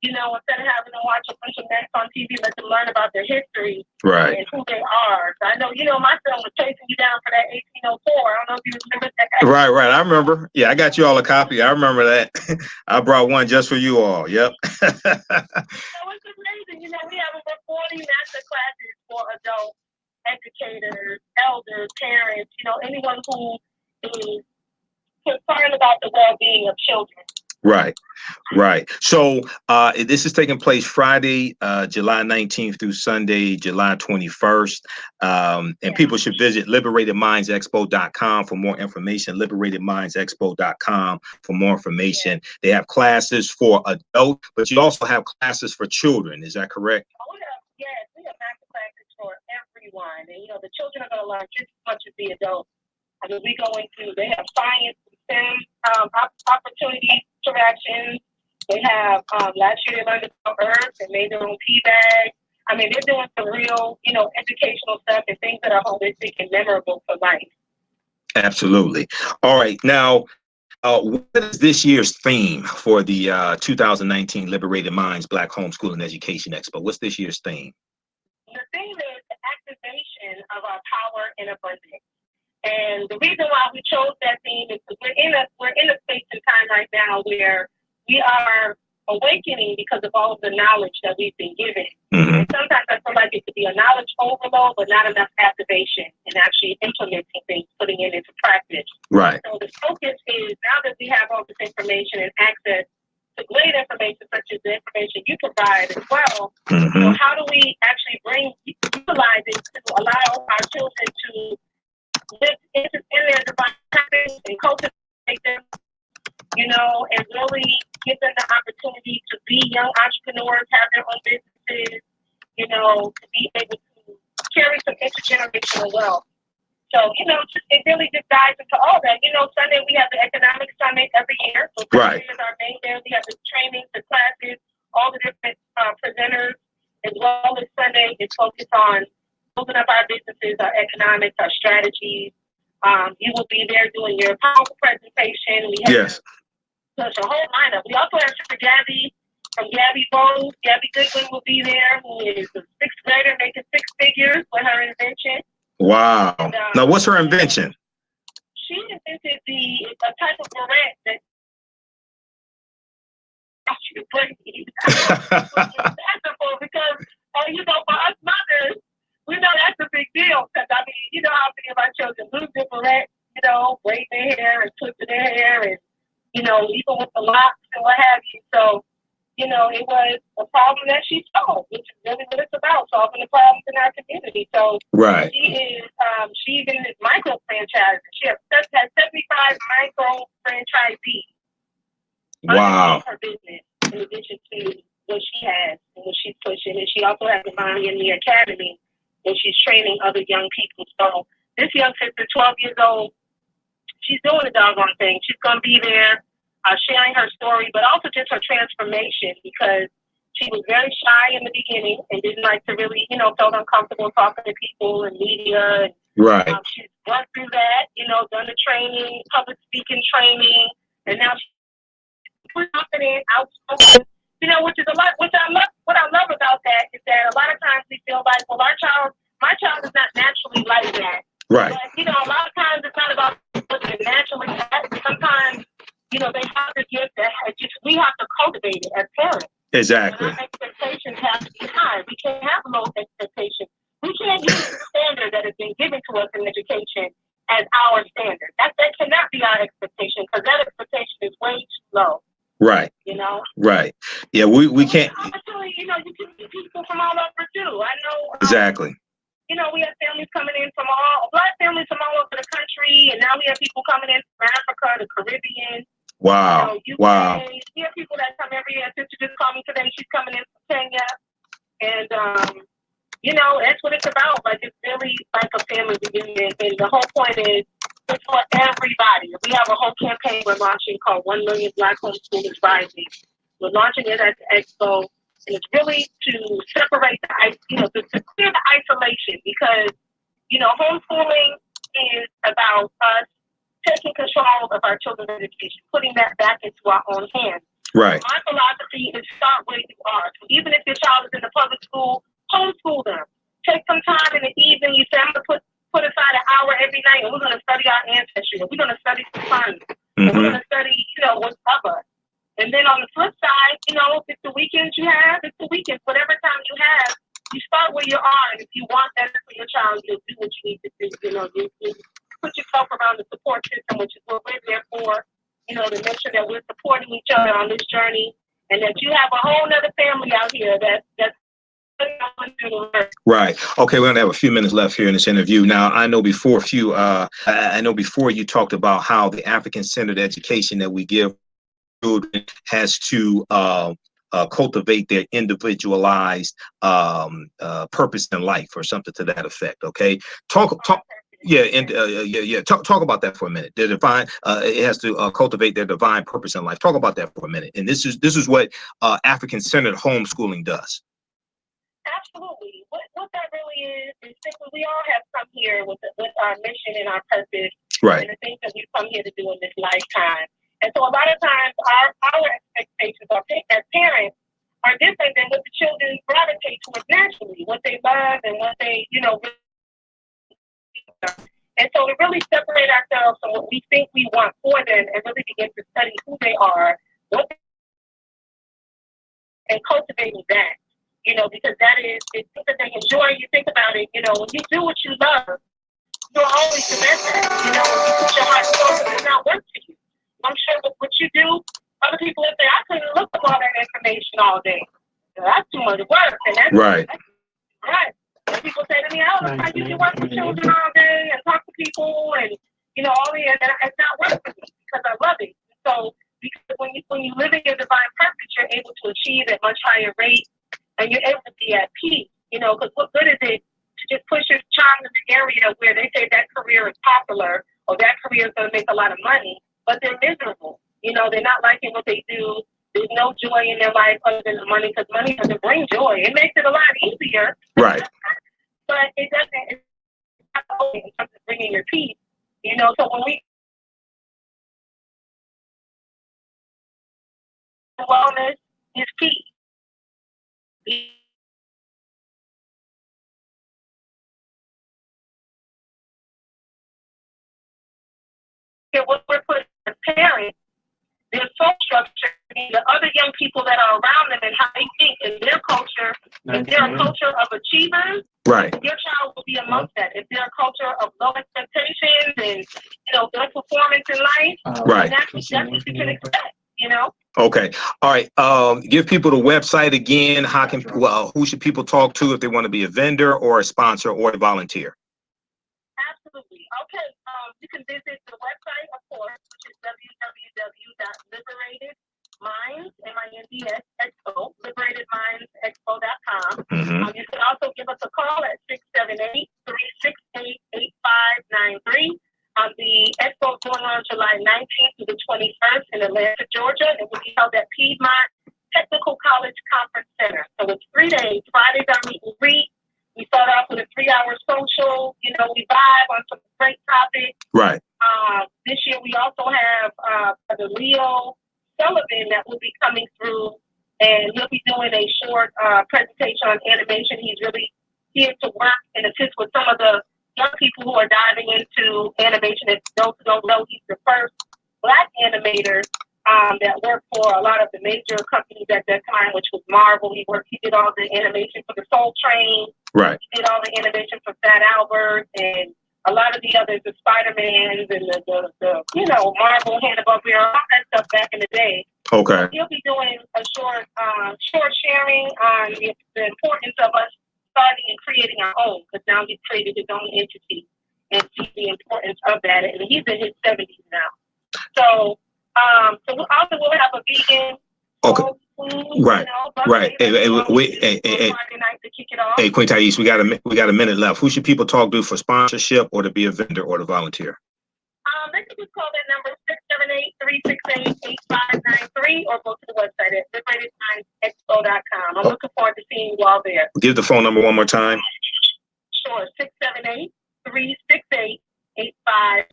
C: Instead of having to watch a bunch of mess on TV, let them learn about their history and who they are. So I know, my son was chasing you down for that 1804. I don't know if you remember that.
A: Right. I remember. Yeah, I got you all a copy. I remember that. I brought one just for you all. Yep.
C: So it's amazing. We have over 40 master classes for adult educators, elders, parents, anyone who is concerned about the well-being of children.
A: Right. So this is taking place Friday, July 19th through Sunday, July 21st. And people should visit liberatedmindsexpo.com for more information, liberatedmindsexpo.com for more information. They have classes for adults, but you also have classes for children. Is that correct?
C: We have master classes for everyone. And, the children are going to learn just as much as the adults. They have science, STEM opportunities, interactions. They have, last year they learned about herbs and made their own tea bags. They're doing some real, educational stuff and things that are holistic and memorable for life.
A: Absolutely. All right. Now, what is this year's theme for the 2019 Liberated Minds Black Homeschool and Education Expo? What's this year's theme?
C: The theme is the activation of our power and abundance. And the reason why we chose that theme is because we're in a space and time right now where we are awakening because of all of the knowledge that we've been given. And sometimes I feel like it could be a knowledge overload, but not enough activation and actually implementing things, putting it into practice.
A: Right.
C: So the focus is, now that we have all this information and access to great information, such as the information you provide as well, so how do we actually utilize it to allow our children to live in their divine purpose and cultivate them, and really give them the opportunity to be young entrepreneurs, have their own businesses, to be able to carry some intergenerational wealth. So, it really just dives into all that. Sunday we have the economic summit every year. So Sunday is our main day. We have the trainings, the classes, all the different presenters, as well as Sunday is focused on building up our businesses, our economics, our strategies. You will be there doing your powerful presentation. We have such a whole lineup. We also have Sister Gabby from Gabby Rose. Gabby Goodwin will be there, who is a sixth grader making six figures with her invention.
A: Wow. And, now, what's her invention?
C: She invented a type of beret that you break. Because, you know, for us mothers, we know that's a big deal. Because, I mean, you know how many of our children lose their beret, you know, braid their hair and twist their hair, and, you know, even with the locks and what have you. So, you know, it was a problem that she solved, which is really what it's about, solving the problems in our community. So
A: right.
C: She even is micro franchising. She has 75 micro franchisees.
A: Wow.
C: Her business, in addition to what she has and what she's pushing. And she also has a Mommy in the Academy, and she's training other young people. So this young sister, 12 years old, she's doing the doggone thing. She's going to be there sharing her story, but also just her transformation, because she was very shy in the beginning and didn't like to really, you know, felt uncomfortable talking to people and media. And,
A: right.
C: She's gone through that, you know, done the training, public speaking training, and now she's confident, outspoken, you know, which is a lot. Which I love. What I love about that is that a lot of times we feel like, well, my child is not naturally like that.
A: Right.
C: But, you know, a lot of times it's not about what they're naturally like. Sometimes, you know, they have to get that. We have to cultivate it as parents.
A: Exactly.
C: And our expectations have to be high. We can't have low expectations. We can't use the standard that has been given to us in education as our standard. That cannot be our expectation, because that expectation is way too low.
A: Right.
C: You know?
A: Right. Yeah, we can't.
C: Obviously, you know, you can meet people from all over too. I know.
A: Exactly.
C: You know, we have families coming in from Black families from all over the country, and now we have people coming in from Africa, the Caribbean.
A: Wow.
C: You know, UK.
A: Wow.
C: We have people that come every year. Sister just called me today. She's coming in from Kenya. And, you know, that's what it's about. Like, it's really like a family reunion. And the whole point is, it's for everybody. We have a whole campaign we're launching called 1 Million Black Homeschoolers Rising. We're launching it at the Expo. And it's really to separate to clear the isolation, because, you know, homeschooling is about us taking control of our children's education, putting that back into our own hands.
A: Right.
C: My philosophy is start where you are. So even if your child is in the public school, homeschool them. Take some time in the evening. You say, I'm going to put aside an hour every night, and we're going to study our ancestry. We're going to study some science. Mm-hmm. We're going to study, you know, what's up. And then on the flip side, you know, if it's the weekends you have, it's the weekends. Whatever time you have, you start where you are. And if you want that for your child, you'll do what you need to do. You know, you put yourself around the support system, which is what we're there for, you know, to make sure that we're supporting each other on this journey, and that you have a whole other family out here that's
A: right. Okay, we're gonna have a few minutes left here in this interview. Now, I know before you talked about how the African-centered education that we give children has to cultivate their individualized purpose in life, or something to that effect. Okay, talk. Yeah, and talk about that for a minute. The divine, it has to cultivate their divine purpose in life. Talk about that for a minute. And this is what African-centered homeschooling does.
C: Absolutely. What that really is simply, we all have come here with our mission and our purpose,
A: right,
C: and the things that we've come here to do in this lifetime. And so a lot of times our expectations as parents are different than what the children gravitate towards naturally, what they love and what they, you know. And so to really separate ourselves from what we think we want for them, and really begin to study who they are, and cultivating that, you know, because that is the thing that they enjoy. You think about it, you know, when you do what you love, you'll always remember that. You know, when you put your heart and soul, it's not work for you. I'm sure with what you do, other people will say, I couldn't look at all that information all day. So that's too much work. And that's
A: right.
C: Right. And people say to me, oh, I used to work with children all day and talk to people and, you know, all the, and it's not work for me because I love it. So because when you live in your divine purpose, you're able to achieve at much higher rate, and you're able to be at peace, you know, because what good is it to just push your child in the area where they say that career is popular or that career is going to make a lot of money, but they're miserable. You know, they're not liking what they do. There's no joy in their life other than the money, because money doesn't bring joy. It makes it a lot easier.
A: Right.
C: But it doesn't, it's not only in terms of bringing your peace. You know, so when we wellness, is key. What we're putting as parents, their soul structure, the other young people that are around them, and how they think in their culture. If they're a culture of achievers,
A: right,
C: your child will be amongst that. If they're a culture of low expectations and good performance in life,
A: right,
C: that's what you can expect.
A: Okay. All right. Give people the website again. Who should people talk to if they want to be a vendor or a sponsor or a volunteer?
C: Absolutely. Okay. You can visit the website, of course, which is www.liberatedminds, M-I-N-D-S, Expo, liberatedmindsexpo.com. You can also give us a call at 678-368-8593. The expo is going on July 19th to the 21st in Atlanta, Georgia. It will be held at Piedmont Technical College Conference Center. So it's 3 days. Fridays are meet and greet. We start off with a 3-hour social. We vibe on some great topics.
A: Right.
C: This year we also have the Leo Sullivan that will be coming through, and he'll be doing a short presentation on animation. He's really here to work and assist with some of the young people who are diving into animation. If those who don't know, he's the first Black animator that worked for a lot of the major companies at that time, which was Marvel. He did all the animation for the Soul Train.
A: Right.
C: He did all the animation for Fat Albert and a lot of the others, the Spider-Mans and the Marvel, Hanna-Barbera, all that stuff back in the day.
A: Okay.
C: He'll be doing a short sharing on the importance of us starting and creating our own, because now he's created his own entity and see the importance of that. And he's in his 70s now. So we'll have a vegan.
A: Okay.
C: Food,
A: right. Right. Hey, Queen Taese, we got a minute left. Who should people talk to for sponsorship or to be a vendor or to volunteer?
C: They can just call that number 678-368-8593 or go to the website at liberatedmindsexpo.com. I'm looking forward to seeing you all there.
A: Give the phone number one more time.
C: Sure, 678-368-8593. I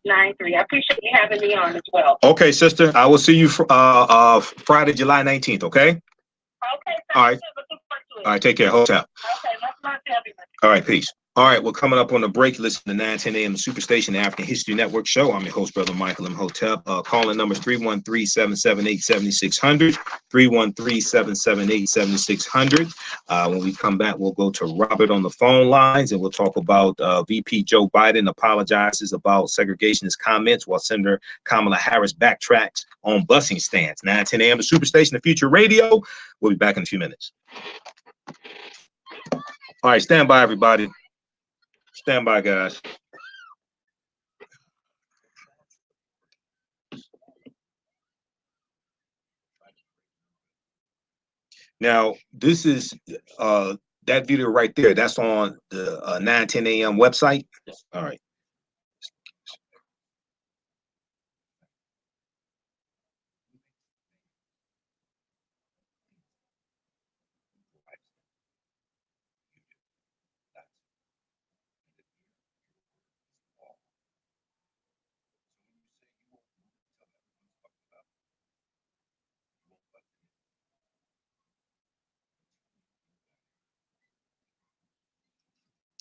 C: appreciate you having me on as well.
A: Okay, sister. I will see you Friday, July 19th, okay?
C: Okay.
A: All right. All right, take care. Hotel.
C: Okay, much love to everyone.
A: All right, peace. All right, we're coming up on the break. Listen to 910 AM Superstation, the African History Network show. I'm your host, Brother Michael Imhotep. Calling numbers 313-778-7600, 313-778-7600. When we come back, we'll go to Robert on the phone lines, and we'll talk about VP Joe Biden apologizes about segregationist comments while Senator Kamala Harris backtracks on busing stance. 910 AM Superstation, the Future Radio. We'll be back in a few minutes. All right, stand by, everybody. Stand by, guys. Now, this is that video right there. That's on the 910 AM website. All right.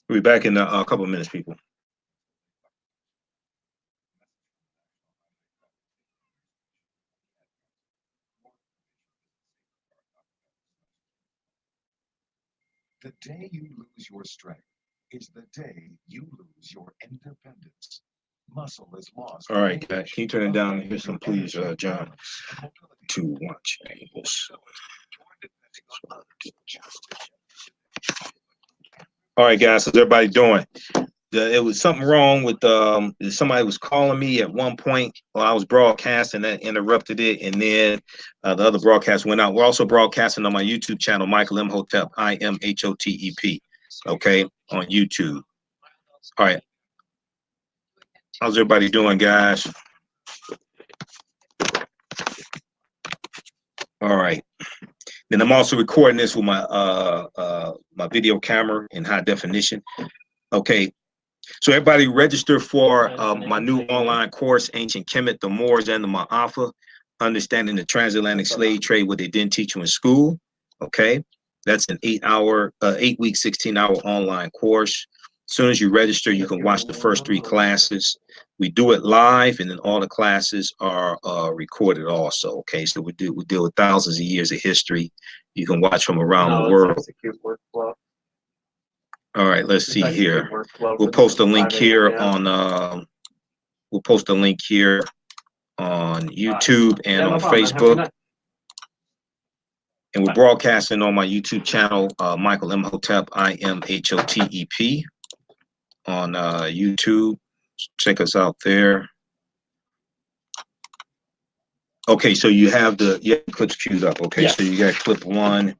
A: We'll be back in a couple of minutes, people.
D: The day you lose your strength is the day you lose your independence. Muscle is lost.
A: All right, guys. Can you turn it down here some, please, John, to watch this. All right, guys. How's everybody doing? It was something wrong with somebody was calling me at one point while I was broadcasting, that interrupted it, and then the other broadcast went out. We're also broadcasting on my YouTube channel, Michael Imhotep, IMHOTEP, okay, on YouTube. All right, how's everybody doing, guys? All right, then I'm also recording this with my my video camera in high definition. Okay. So everybody register for my new online course, Ancient Kemet, the Moors, and the Maafa. Understanding the Transatlantic Slave Trade, what they didn't teach you in school. Okay, that's an 8-week, 16-hour online course. As soon as you register, you can watch the first 3 classes. We do it live, and then all the classes are recorded also. Okay, so we deal with thousands of years of history. You can watch from around the world. All right, let's see here. We'll post a link here on we'll post a link here on YouTube and on Facebook. And we're broadcasting on my YouTube channel, Michael Imhotep, IMHOTEP, on YouTube. Check us out there. Okay, so you have the clips queued up. Okay, yes. So you got clip 1.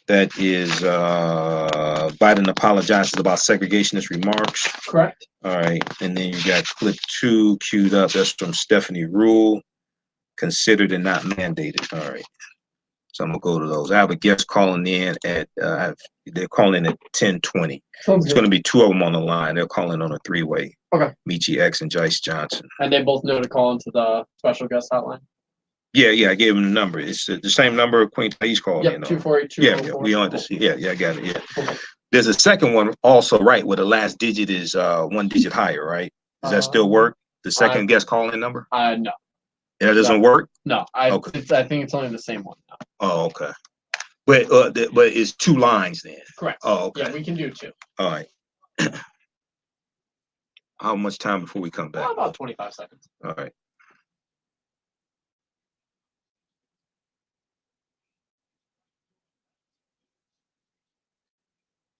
A: That is Biden apologizes about segregationist remarks.
B: Correct.
A: All right, and then you got clip 2 queued up. That's from Stephanie Rule. Considered and not mandated. All right. So I'm gonna go to those. I have a guest calling in at they're calling in at 10:20. It's gonna be 2 of them on the line. They're calling on a 3-way.
B: Okay.
A: Mechee X and Jice Johnson.
B: And they both know to call into the special guest hotline.
A: Yeah, I gave them the number. It's the same number Queen Taese called in.
B: 248-204.
A: Yeah, we on to see. Yeah, I got it. Yeah. Okay. There's a second one also, right, where the last digit is 1 digit higher, right? Does that still work? The second guest calling number?
B: No.
A: That doesn't work?
B: No, I think it's only the same one now.
A: Oh, okay. But it's 2 lines then.
B: Correct.
A: Oh, okay.
B: Yeah, we can do 2.
A: All right. How much time before we come back?
B: About 25 seconds.
A: All right.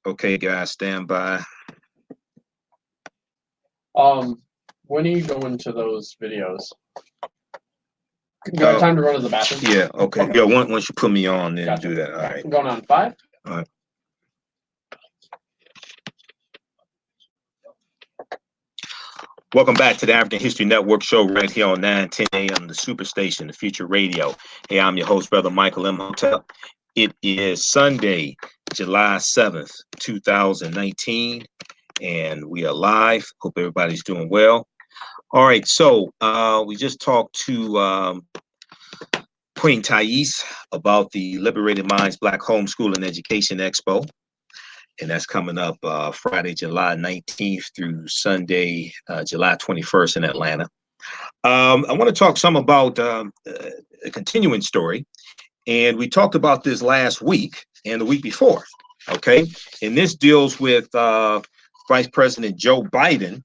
A: Okay, guys, stand by.
B: When are you going to those videos? You got time to run to the bathroom?
A: Yeah, okay. Yeah, once you put me on, then
B: Gotcha.
A: Do that. All right.
B: I'm going on 5.
A: All right. Welcome back to the African History Network show right here on 9:10 a.m. the Superstation, the Future Radio. Hey, I'm your host, Brother Michael Imhotep. It is Sunday, July 7th, 2019, and we are live. Hope everybody's doing well. All right, so we just talked to Queen Taese about the Liberated Minds Black Homeschool and Education Expo. And that's coming up Friday, July 19th through Sunday, July 21st in Atlanta. I want to talk some about a continuing story. And we talked about this last week and the week before, okay? And this deals with Vice President Joe Biden.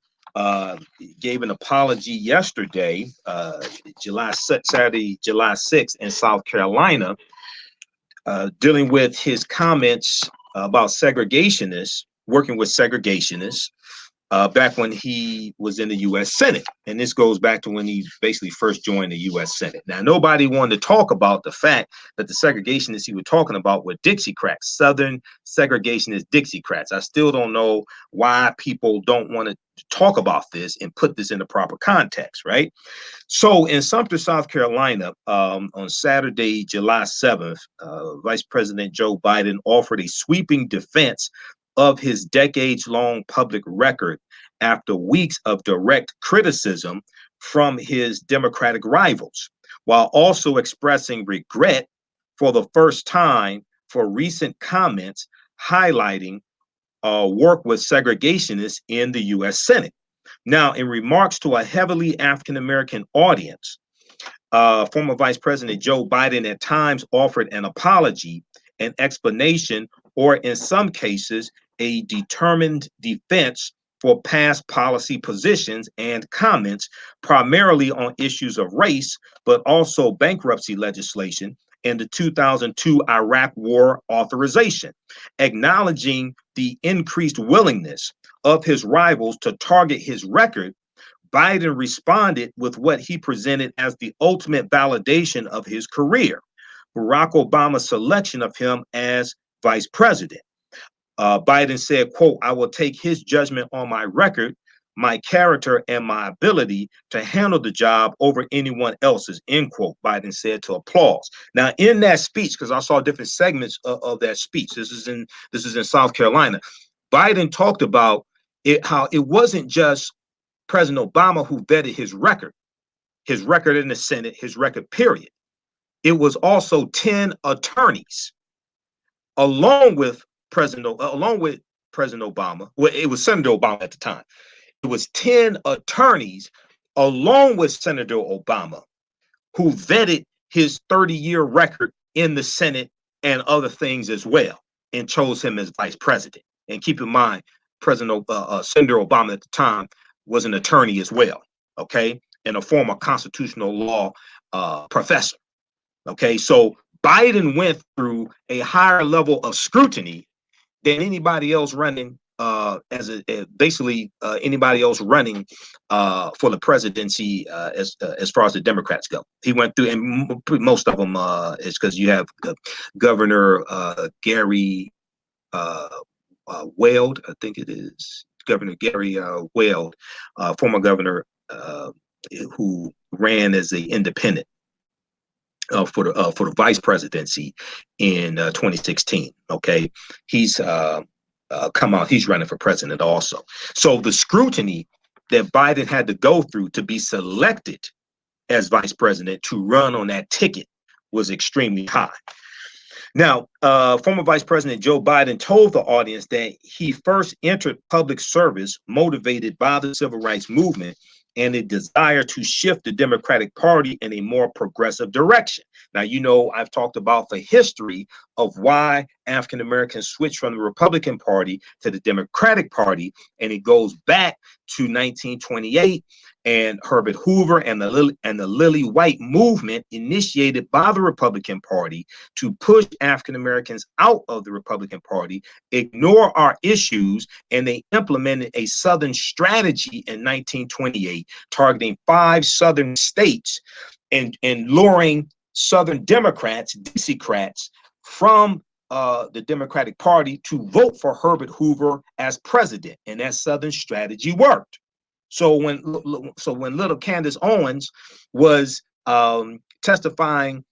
A: Gave an apology yesterday, Saturday, July 6th in South Carolina, dealing with his comments about segregationists, working with segregationists, back when he was in the U.S. Senate. And this goes back to when he basically first joined the U.S. Senate. Now, nobody wanted to talk about the fact that the segregationists he was talking about were Dixiecrats, Southern segregationist Dixiecrats. I still don't know why people don't want to talk about this and put this in the proper context, right? So in Sumter, South Carolina, on Saturday, July 7th, Vice President Joe Biden offered a sweeping defense of his decades-long public record after weeks of direct criticism from his Democratic rivals, while also expressing regret for the first time for recent comments highlighting work with segregationists in the U.S. Senate. Now, in remarks to a heavily African-American audience, former Vice President Joe Biden at times offered an apology, an explanation, or in some cases, a determined defense for past policy positions and comments, primarily on issues of race, but also bankruptcy legislation and the 2002 Iraq War authorization, acknowledging the increased willingness of his rivals to target his record. Biden responded with what he presented as the ultimate validation of his career, Barack Obama's selection of him as vice president. Biden said, quote, "I will take his judgment on my record, my character, and my ability to handle the job over anyone else's," end quote, Biden said to applause. Now, in that speech, because I saw different segments of that speech, this is in South Carolina, Biden talked about how it wasn't just President Obama who vetted his record. his record in the Senate, his record period. It was also 10 attorneys, along with President Obama. Well, it was Senator Obama at the time. It was 10 attorneys, along with Senator Obama, who vetted his 30-year record in the Senate and other things as well, and chose him as vice president. And keep in mind, Senator Obama at the time was an attorney as well, okay, and a former constitutional law professor. Okay, so Biden went through a higher level of scrutiny than anybody else running anybody else running for the presidency as far as the Democrats go. He went through, and most of them is because you have Governor Gary Weld, I think it is Governor Gary Weld, former governor who ran as an independent for the vice presidency in 2016. Okay, he's come out. He's running for president also. So the scrutiny that Biden had to go through to be selected as vice president to run on that ticket was extremely high. Now, former Vice President Joe Biden told the audience that he first entered public service motivated by the civil rights movement and a desire to shift the Democratic Party in a more progressive direction. Now, you know, I've talked about the history of why African Americans switched from the Republican Party to the Democratic Party, and it goes back to 1928 and Herbert Hoover and the Lily White movement initiated by the Republican Party to push African Americans out of the Republican Party, ignore our issues, and they implemented a Southern strategy in 1928, targeting 5 Southern states and luring Southern Democrats, Dixiecrats, from the Democratic Party to vote for Herbert Hoover as president, and that Southern strategy worked. So when little Candace Owens was testifying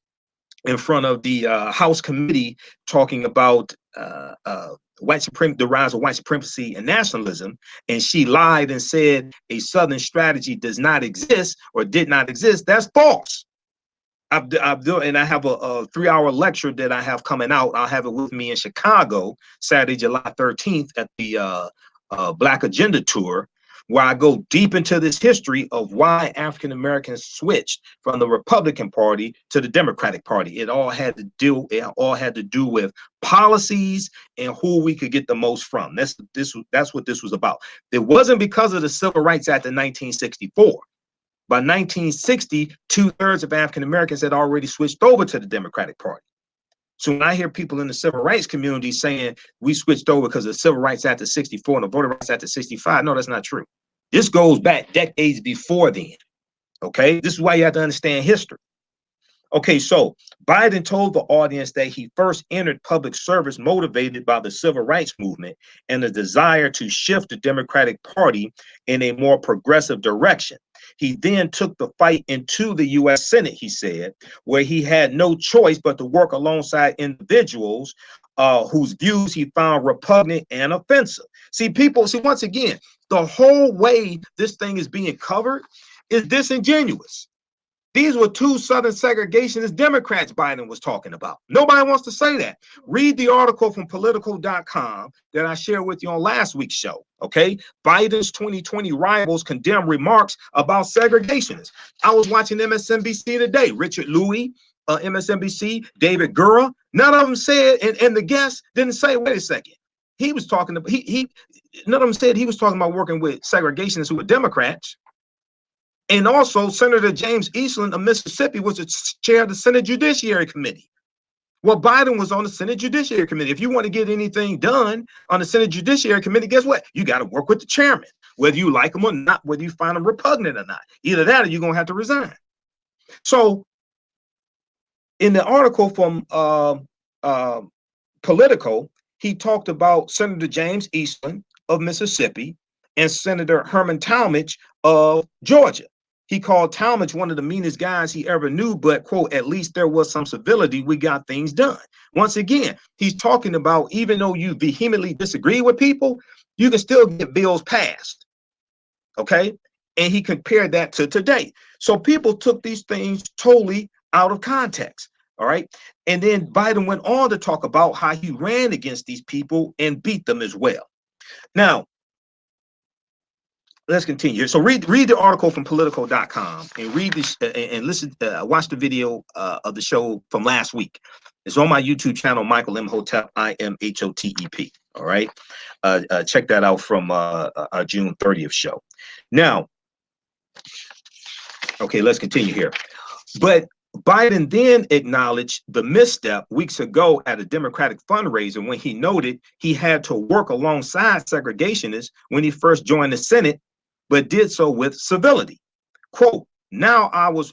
A: in front of the House committee talking about the rise of white supremacy and nationalism, and she lied and said a Southern strategy does not exist or did not exist, that's false. I have a 3-hour lecture that I have coming out. I'll have it with me in Chicago, Saturday, July 13th at the Black Agenda Tour, where I go deep into this history of why African Americans switched from the Republican Party to the Democratic Party. It all had to do with policies and who we could get the most from. That's what this was about. It wasn't because of the Civil Rights Act of 1964. By 1960, 2/3 of African Americans had already switched over to the Democratic Party. So when I hear people in the civil rights community saying we switched over because of the Civil Rights Act of 64 and the Voting Rights Act of 65, no, that's not true. This goes back decades before then. Okay, this is why you have to understand history. Okay, so Biden told the audience that he first entered public service motivated by the civil rights movement and the desire to shift the Democratic Party in a more progressive direction. He then took the fight into the U.S. Senate, he said, where he had no choice but to work alongside individuals whose views he found repugnant and offensive. See, once again, the whole way this thing is being covered is disingenuous. These were 2 Southern segregationist Democrats Biden was talking about. Nobody wants to say that. Read the article from political.com that I shared with you on last week's show, okay? Biden's 2020 rivals condemn remarks about segregationists. I was watching MSNBC today. Richard Louis, MSNBC, David Gura, none of them said, and the guests didn't say, wait a second. He was talking about, none of them said he was talking about working with segregationists who were Democrats. And also, Senator James Eastland of Mississippi was the chair of the Senate Judiciary Committee. Well, Biden was on the Senate Judiciary Committee. If you want to get anything done on the Senate Judiciary Committee, guess what? You got to work with the chairman, whether you like him or not, whether you find him repugnant or not. Either that or you're going to have to resign. So in the article from Politico, he talked about Senator James Eastland of Mississippi and Senator Herman Talmadge of Georgia. He called Talmadge one of the meanest guys he ever knew, but, quote, at least there was some civility. We got things done. Once again, he's talking about even though you vehemently disagree with people, you can still get bills passed. Okay. And he compared that to today. So people took these things totally out of context. All right. And then Biden went on to talk about how he ran against these people and beat them as well. Now, let's continue. So read the article from politico.com and read this and listen, watch the video of the show from last week. It's on my YouTube channel, Michael Imhotep, IMHOTEP. All right. Check that out from our June 30th show. Now, okay, let's continue here. But Biden then acknowledged the misstep weeks ago at a Democratic fundraiser when he noted he had to work alongside segregationists when he first joined the Senate, but did so with civility. Quote,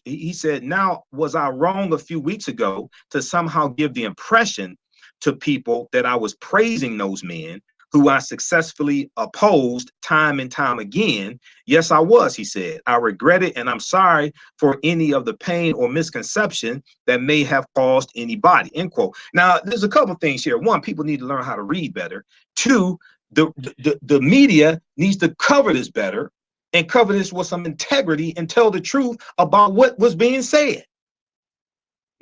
A: he said, now was I wrong a few weeks ago to somehow give the impression to people that I was praising those men who I successfully opposed time and time again? Yes, I was, he said. I regret it, and I'm sorry for any of the pain or misconception that may have caused anybody, end quote. Now, there's a couple things here. One, people need to learn how to read better. Two, the media needs to cover this better and cover this with some integrity and tell the truth about what was being said.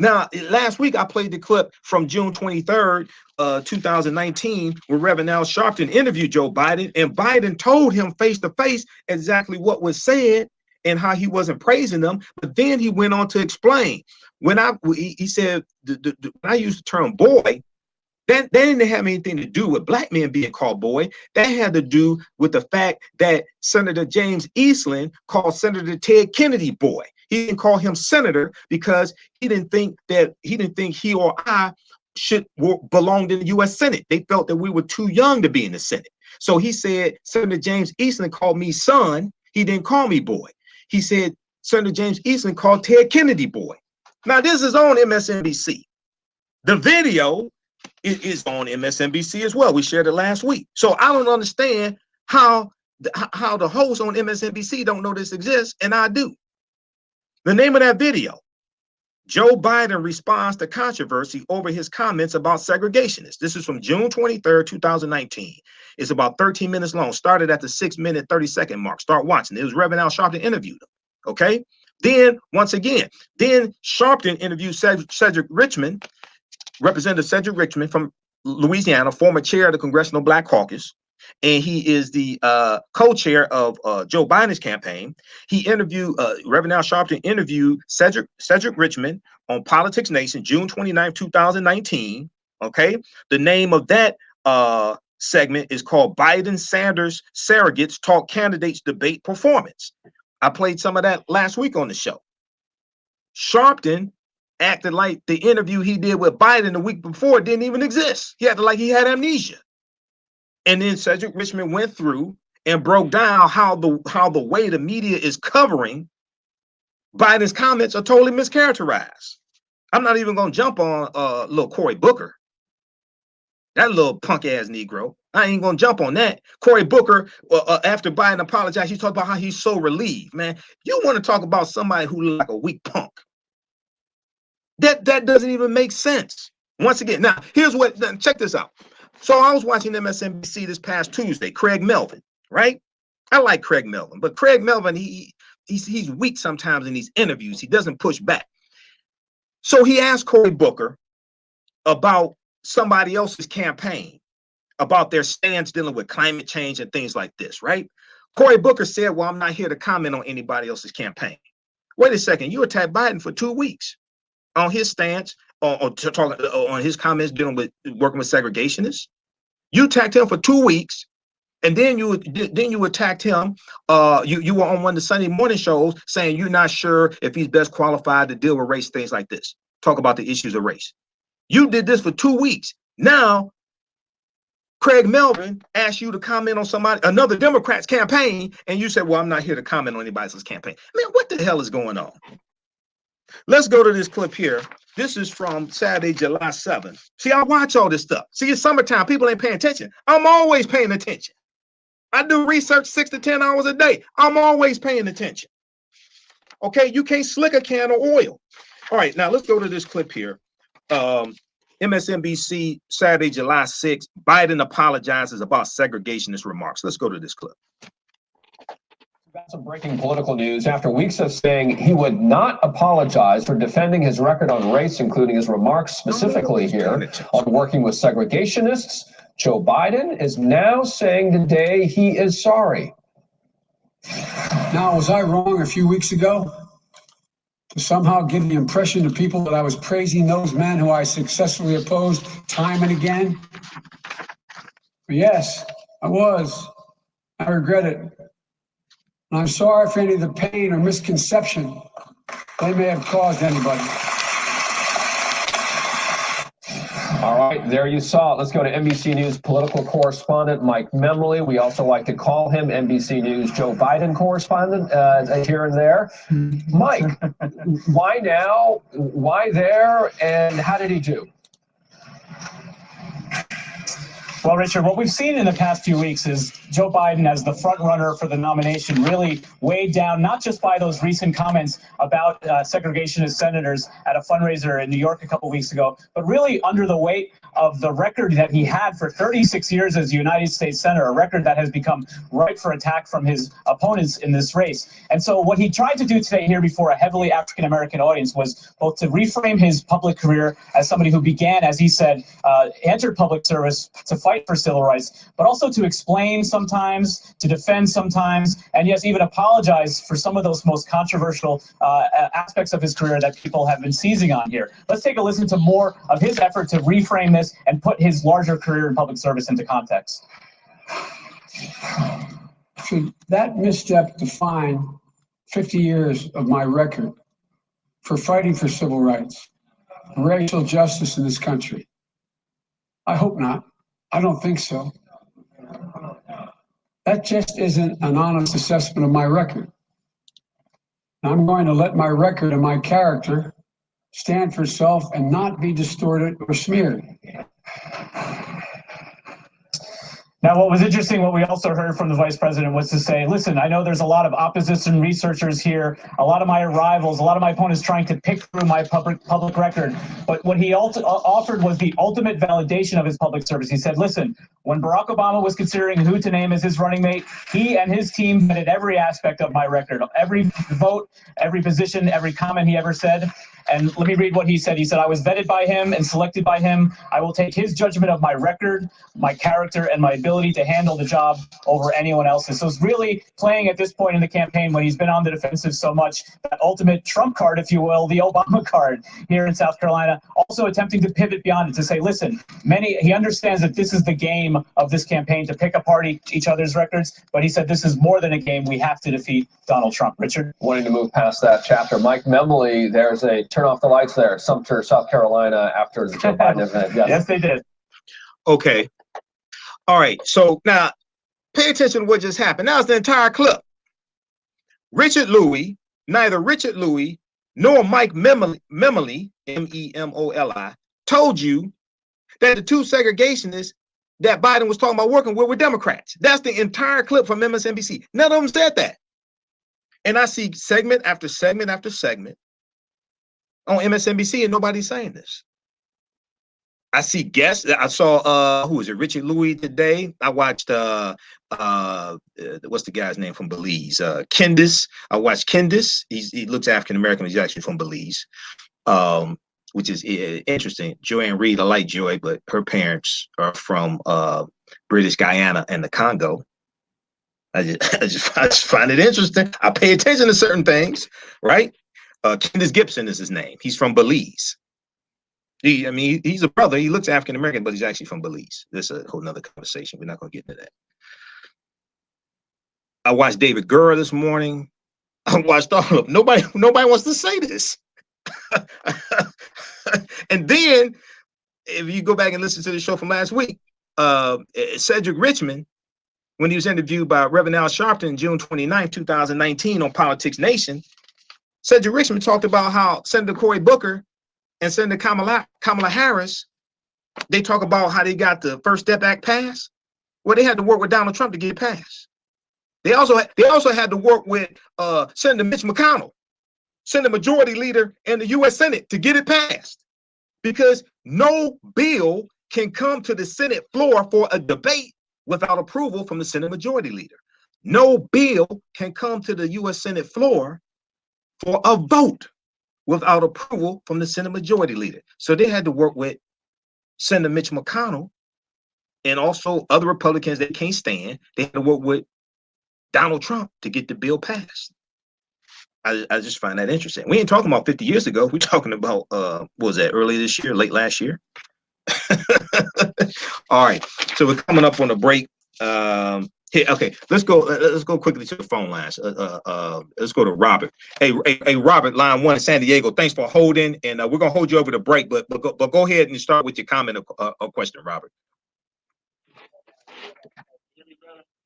A: Now, last week I played the clip from June 23rd, 2019, where Reverend Al Sharpton interviewed Joe Biden, and Biden told him face to face exactly what was said and how he wasn't praising them. But then he went on to explain he said, when I used the term boy, that didn't have anything to do with black men being called boy. That had to do with the fact that Senator James Eastland called Senator Ted Kennedy boy. He didn't call him senator because he didn't think he or I should belong in the U.S. Senate. They felt that we were too young to be in the Senate. So he said Senator James Eastland called me son. He didn't call me boy. He said Senator James Eastland called Ted Kennedy boy. Now this is on MSNBC. The video is on MSNBC as well. We shared it last week. So I don't understand how the hosts on MSNBC don't know this exists, and I do. The name of that video, Joe Biden responds to controversy over his comments about segregationists. This is from June 23rd, 2019. It's about 13 minutes long. Started at the 6-minute, 30-second mark. Start watching. It was Reverend Al Sharpton interviewed him. Okay. Then once again, Sharpton interviewed Cedric Richmond, Representative Cedric Richmond from Louisiana, former chair of the Congressional Black Caucus, and he is the co-chair of Joe Biden's campaign. He interviewed, Reverend Al Sharpton interviewed Cedric Richmond on Politics Nation, June 29, 2019. Okay, the name of that segment is called Biden-Sanders Surrogates Talk Candidates Debate Performance. I played some of that last week on the show. Sharpton acted like the interview he did with Biden the week before didn't even exist. He acted like he had amnesia. And then Cedric Richmond went through and broke down how the way the media is covering Biden's comments are totally mischaracterized. I'm not even going to jump on little Cory Booker. That little punk ass Negro. I ain't going to jump on that. Cory Booker, after Biden apologized, he talked about how he's so relieved. Man, you want to talk about somebody who looks like a weak punk. That doesn't even make sense. Once again, now here's what, check this out. So I was watching MSNBC this past Tuesday, Craig Melvin, right? I like Craig Melvin, but Craig Melvin, he's weak sometimes in these interviews. He doesn't push back. So he asked Cory Booker about somebody else's campaign, about their stance dealing with climate change and things like this, right? Cory Booker said, well, I'm not here to comment on anybody else's campaign. Wait a second, you attacked Biden for 2 weeks on his stance, on his comments dealing with working with segregationists. You attacked him for 2 weeks, and then you attacked him. You were on one of the Sunday morning shows saying you're not sure if he's best qualified to deal with race, things like this. Talk about the issues of race. You did this for 2 weeks. Now, Craig Melvin asked you to comment on another Democrat's campaign, and you said, well, I'm not here to comment on anybody else's campaign. Man, what the hell is going on? Let's go to this clip here. This is from Saturday, July 7th. See, I watch all this stuff. See, it's summertime. People ain't paying attention. I'm always paying attention. I do research 6 to 10 hours a day. I'm always paying attention. Okay, you can't slick a can of oil. All right, now let's go to this clip here. MSNBC, Saturday, July 6th. Biden apologizes about segregationist remarks. Let's go to this clip.
E: Got some breaking political news after weeks of saying he would not apologize for defending his record on race, including his remarks specifically here on working with segregationists. Joe Biden is now saying today he is sorry.
F: Now, was I wrong a few weeks ago to somehow give the impression to people that I was praising those men who I successfully opposed time and again? Yes, I was. I regret it. And I'm sorry for any of the pain or misconception they may have caused anybody.
E: All right, there you saw it. Let's go to NBC News political correspondent Mike Memley. We also like to call him NBC News Joe Biden correspondent here and there. Mike, why now? Why there? And how did he do?
G: Well, Richard, what we've seen in the past few weeks is Joe Biden as the front runner for the nomination really weighed down, not just by those recent comments about segregationist senators at a fundraiser in New York a couple weeks ago, but really under the weight of the record that he had for 36 years as a United States Senator, a record that has become ripe for attack from his opponents in this race. And so what he tried to do today here before a heavily African-American audience was both to reframe his public career as somebody who began, as he said, entered public service to fight for civil rights, but also to explain sometimes, to defend sometimes, and yes, even apologize for some of those most controversial aspects of his career that people have been seizing on here. Let's take a listen to more of his effort to reframe this and put his larger career in public service into context.
F: Should that misstep define 50 years of my record for fighting for civil rights, racial justice in this country? I hope not. I don't think so. That just isn't an honest assessment of my record. I'm going to let my record and my character stand for itself and not be distorted or smeared.
G: Now, what was interesting, what we also heard from the vice president was to say, listen, I know there's a lot of opposition researchers here, a lot of my rivals, a lot of my opponents trying to pick through my public record. But what he offered was the ultimate validation of his public service. He said, listen, when Barack Obama was considering who to name as his running mate, he and his team vetted every aspect of my record, every vote, every position, every comment he ever said. And let me read what he said. He said, I was vetted by him and selected by him. I will take his judgment of my record, my character, and my ability to handle the job over anyone else's. So it's really playing at this point in the campaign when he's been on the defensive so much, that ultimate Trump card, if you will, the Obama card here in South Carolina, also attempting to pivot beyond it to say, listen, he understands that this is the game of this campaign to pick apart each other's records, but he said this is more than a game. We have to defeat Donald Trump. Richard?
E: Wanting to move past that chapter. Mike Memley, there's a turn off the lights there, Sumter, South Carolina, after the Joe Biden event.
G: Yes, they did.
A: Okay. All right. So now pay attention to what just happened. Now it's the entire clip. Richard Louis, neither Richard Louis nor Mike Memley, M-E-M-O-L-I, told you that the two segregationists that Biden was talking about working with were Democrats. That's the entire clip from MSNBC. None of them said that. And I see segment after segment after segment on MSNBC, and nobody's saying this. I see guests. I saw who is it? Richard Louis today. I watched what's the guy's name from Belize? Candace. I watched Candace. He looks African American. He's actually from Belize, which is interesting. Joanne Reed. I like Joy, but her parents are from British Guyana and the Congo. I just find it interesting. I pay attention to certain things, right? Candace Gibson is his name. He's from Belize. He's a brother. He looks African American, but he's actually from Belize. This is a whole nother conversation. We're not going to get into that. I watched David Gura this morning. I watched all of them. Nobody wants to say this. And then, if you go back and listen to the show from last week, Cedric Richmond, when he was interviewed by Reverend Al Sharpton June 29, 2019 on Politics Nation, Cedric Richmond talked about how Senator Cory Booker and Senator Kamala Harris, they talk about how they got the First Step Act passed. Well, they had to work with Donald Trump to get it passed. They also had to work with Senator Mitch McConnell, Senate Majority Leader in the U.S. Senate, to get it passed. Because no bill can come to the Senate floor for a debate without approval from the Senate Majority Leader. no bill can come to the U.S. Senate floor for a vote without approval from the Senate Majority Leader. So they had to work with Senator Mitch McConnell and also other Republicans they can't stand. They had to work with Donald Trump to get the bill passed. I just find that interesting. We ain't talking about 50 years ago. We're talking about, what was that, early this year, late last year? All right, so we're coming up on a break. Here, okay, let's go quickly to the phone lines. Let's go to Robert. Hey, Robert, line 1 in San Diego. Thanks for holding, and we're gonna hold you over the break. But go ahead and start with your comment or question, Robert.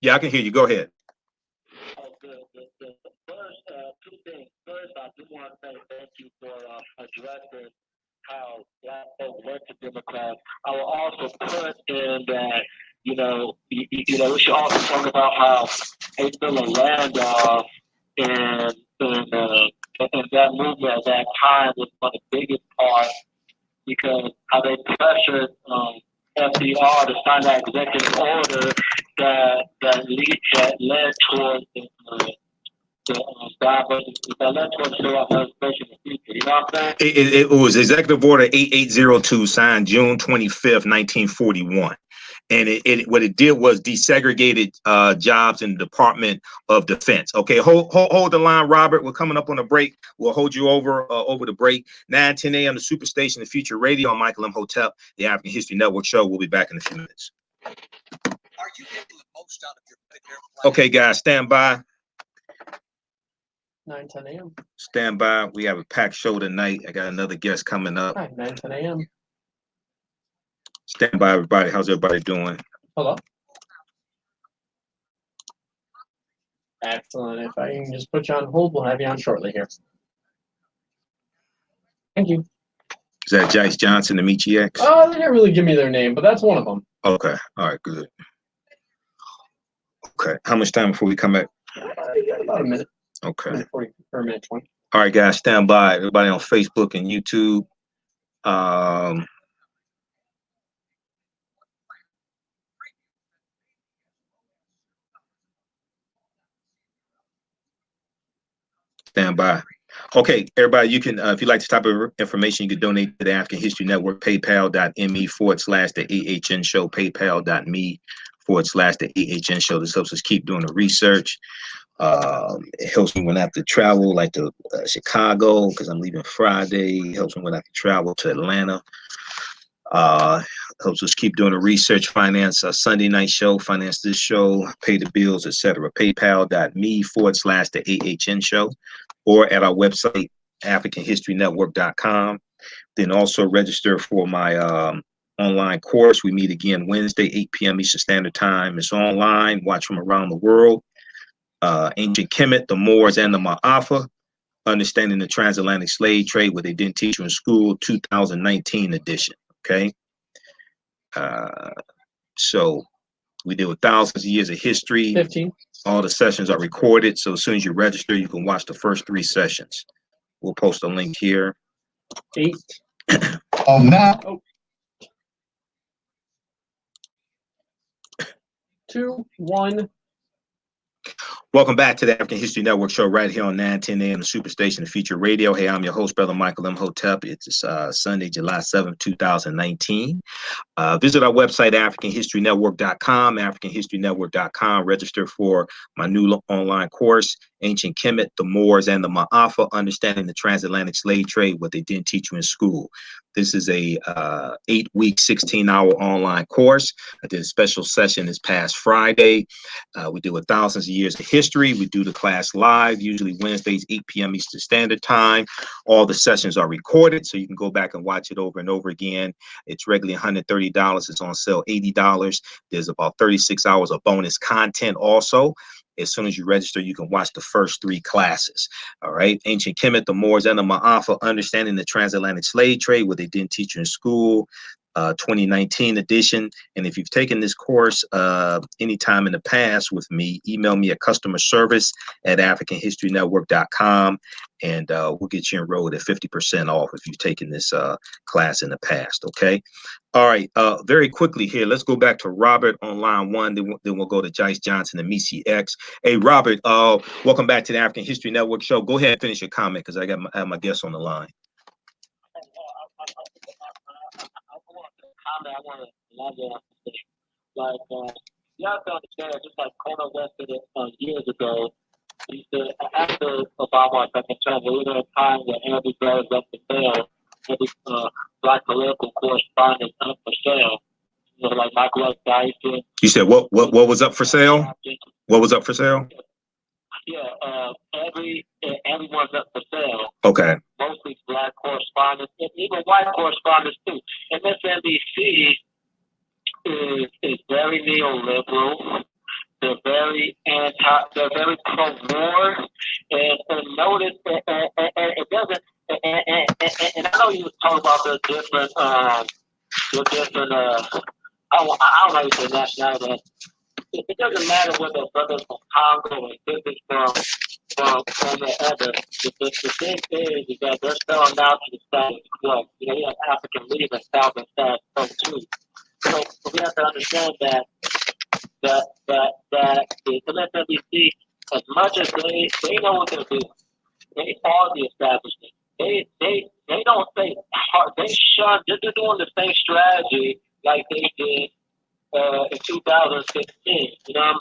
A: Yeah, I can hear you. Go ahead.
H: First, 2 things. First, I do want to say thank you for addressing how Black folks went to Democrats. I will also put in that, we should also talk about how 8 million land off and that movement at that time was one of the biggest parts because how they pressured FDR to sign that executive order that led towards the
A: It was Executive Order 8802 signed June 25th, 1941. And what it did was desegregated jobs in the Department of Defense. Okay, hold the line, Robert. We're coming up on a break. We'll hold you over the break. 9:10 a.m. the Superstation, the Future Radio. I'm Michael Imhotep, the African History Network show. We'll be back in a few minutes. Are you getting the most out of your Medicare plan? Okay, guys, stand by.
B: 9:10 a.m.
A: Stand by. We have a packed show tonight. I got another guest coming up.
B: Hi, 9:10 a.m.
A: Stand by, everybody. How's everybody doing?
B: Hello. Excellent. If I can just put you on hold, we'll have you on shortly here. Thank you.
A: Is that Jice Johnson, the Mechee X?
B: Oh, they didn't really give me their name, but that's one of them.
A: Okay. All right, good. Okay. How much time before we come back?
B: You got about a minute.
A: Okay.
B: Minute 40, or a minute 20.
A: All right, guys, stand by. Everybody on Facebook and YouTube. Stand by. Okay, everybody, you can, if you'd like this type of information, you can donate to the African History Network, paypal.me/the AHN show, paypal.me/the AHN show. This helps us keep doing the research. It helps me when I have to travel, like to Chicago, because I'm leaving Friday. It helps me when I have to travel to Atlanta. Helps us keep doing the research, finance a Sunday night show, finance this show, pay the bills, etc. paypal.me/the AHN show, or at our website, AfricanHistoryNetwork.com. Then also register for my online course. We meet again Wednesday, 8 p.m. Eastern Standard Time. It's online, watch from around the world. Ancient Kemet, the Moors, and the Maafa, Understanding the Transatlantic Slave Trade, what they didn't teach you in school, 2019 edition. Okay. So we deal with thousands of years of history.
B: 15.
A: All the sessions are recorded. So as soon as you register, you can watch the first 3 sessions. We'll post a link here.
B: 8.
F: Now.
B: 2, 1.
A: Welcome back to the African History Network show right here on 9:10 a.m. the Superstation, the Future Radio. Hey, I'm your host, Brother Michael Imhotep. It's Sunday, July 7th, 2019. Visit our website, AfricanHistoryNetwork.com, AfricanHistoryNetwork.com. Register for my new online course, Ancient Kemet, the Moors, and the Maafa, Understanding the Transatlantic Slave Trade, what they didn't teach you in school. This is a 8-week, 16-hour online course. I did a special session this past Friday. We do with thousands of years of history. We do the class live, usually Wednesdays, 8 p.m. Eastern Standard Time. All the sessions are recorded, so you can go back and watch it over and over again. It's regularly $130. It's on sale $80. There's about 36 hours of bonus content also. As soon as you register, you can watch the first 3 classes. All right. Ancient Kemet, the Moors, and the Maafa, Understanding the Transatlantic Slave Trade, what they didn't teach you in school. 2019 edition. And if you've taken this course anytime in the past with me, email me at customer service at africanhistorynetwork.com, and we'll get you enrolled at 50% off if you've taken this class in the past. Okay. All right. Very quickly here, let's go back to Robert on line 1. Then we'll go to Jice Johnson and Mechee X. Hey, Robert, welcome back to the African History Network show. Go ahead and finish your comment because I have my guests on the line.
H: I want to elaborate on this. Like, you have to understand, just like Colin Kaepernick years ago, he said after Obama second term, we were in a time where every girl is up for sale, every black political correspondent up for sale. You know, like Michael Imhotep.
A: You said what was up for sale? What was up for sale?
H: Yeah, everyone's up for sale.
A: Okay.
H: Mostly black correspondents, and even white correspondents too. MSNBC is very neoliberal. They're very they're very pro-war, and notice, and it doesn't. And I know you talk about the different, I don't know if it's nationality. It doesn't matter whether brothers from Congo and sisters from wherever. The thing is that they're selling out to the status quo. You know, we have African leaders selling status quo too. So we have to understand that the MSNBC, as much as they know what they're doing, they are the establishment. They don't say hard. They shun. They're doing the same strategy like they did in 2016. You know what I'm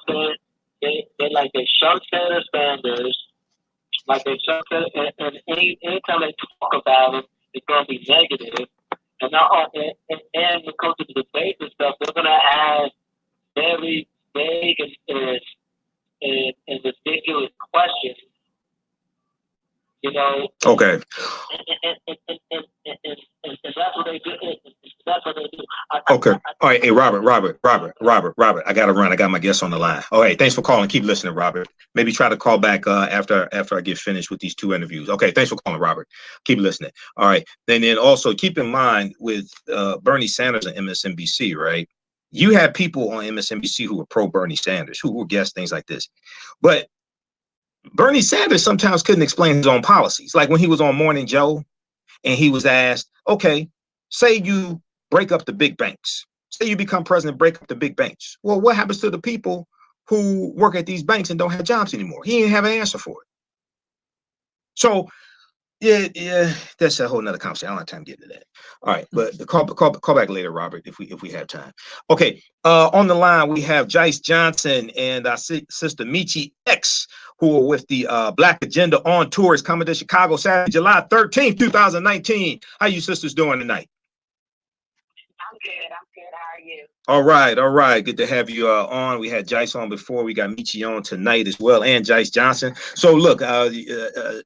H: saying? They shun Senator Sanders, like they shun, and anytime they talk about it, it's gonna be negative. And now, and when it comes to the debate and stuff, they're gonna add very vague and ridiculous questions. You know.
A: Okay.
H: And that's what they do. That's what they do.
A: Okay. All right. Hey, Robert. I got to run. I got my guests on the line. All right. Thanks for calling. Keep listening, Robert. Maybe try to call back after I get finished with these 2 interviews. Okay. Thanks for calling, Robert. Keep listening. All right. Then also keep in mind with Bernie Sanders and MSNBC, right? You have people on MSNBC who are pro Bernie Sanders, who will guess things like this. But Bernie Sanders sometimes couldn't explain his own policies. Like when he was on Morning Joe and he was asked, okay, say you break up the big banks. Say you become president, break up the big banks. Well, what happens to the people who work at these banks and don't have jobs anymore? He didn't have an answer for it. So yeah, that's a whole nother conversation. I don't have time to get into that. All right, but call back later, Robert, if we have time. Okay, on the line we have Jice Johnson and our sister Mechee X, who are with the Black Agenda on Tour. Is coming to Chicago Saturday, July 13th, 2019. How you sisters doing tonight?
C: I'm good. How are you?
A: All right. Good to have you on. We had Jice on before. We got Mechee on tonight as well, and Jice Johnson. So look,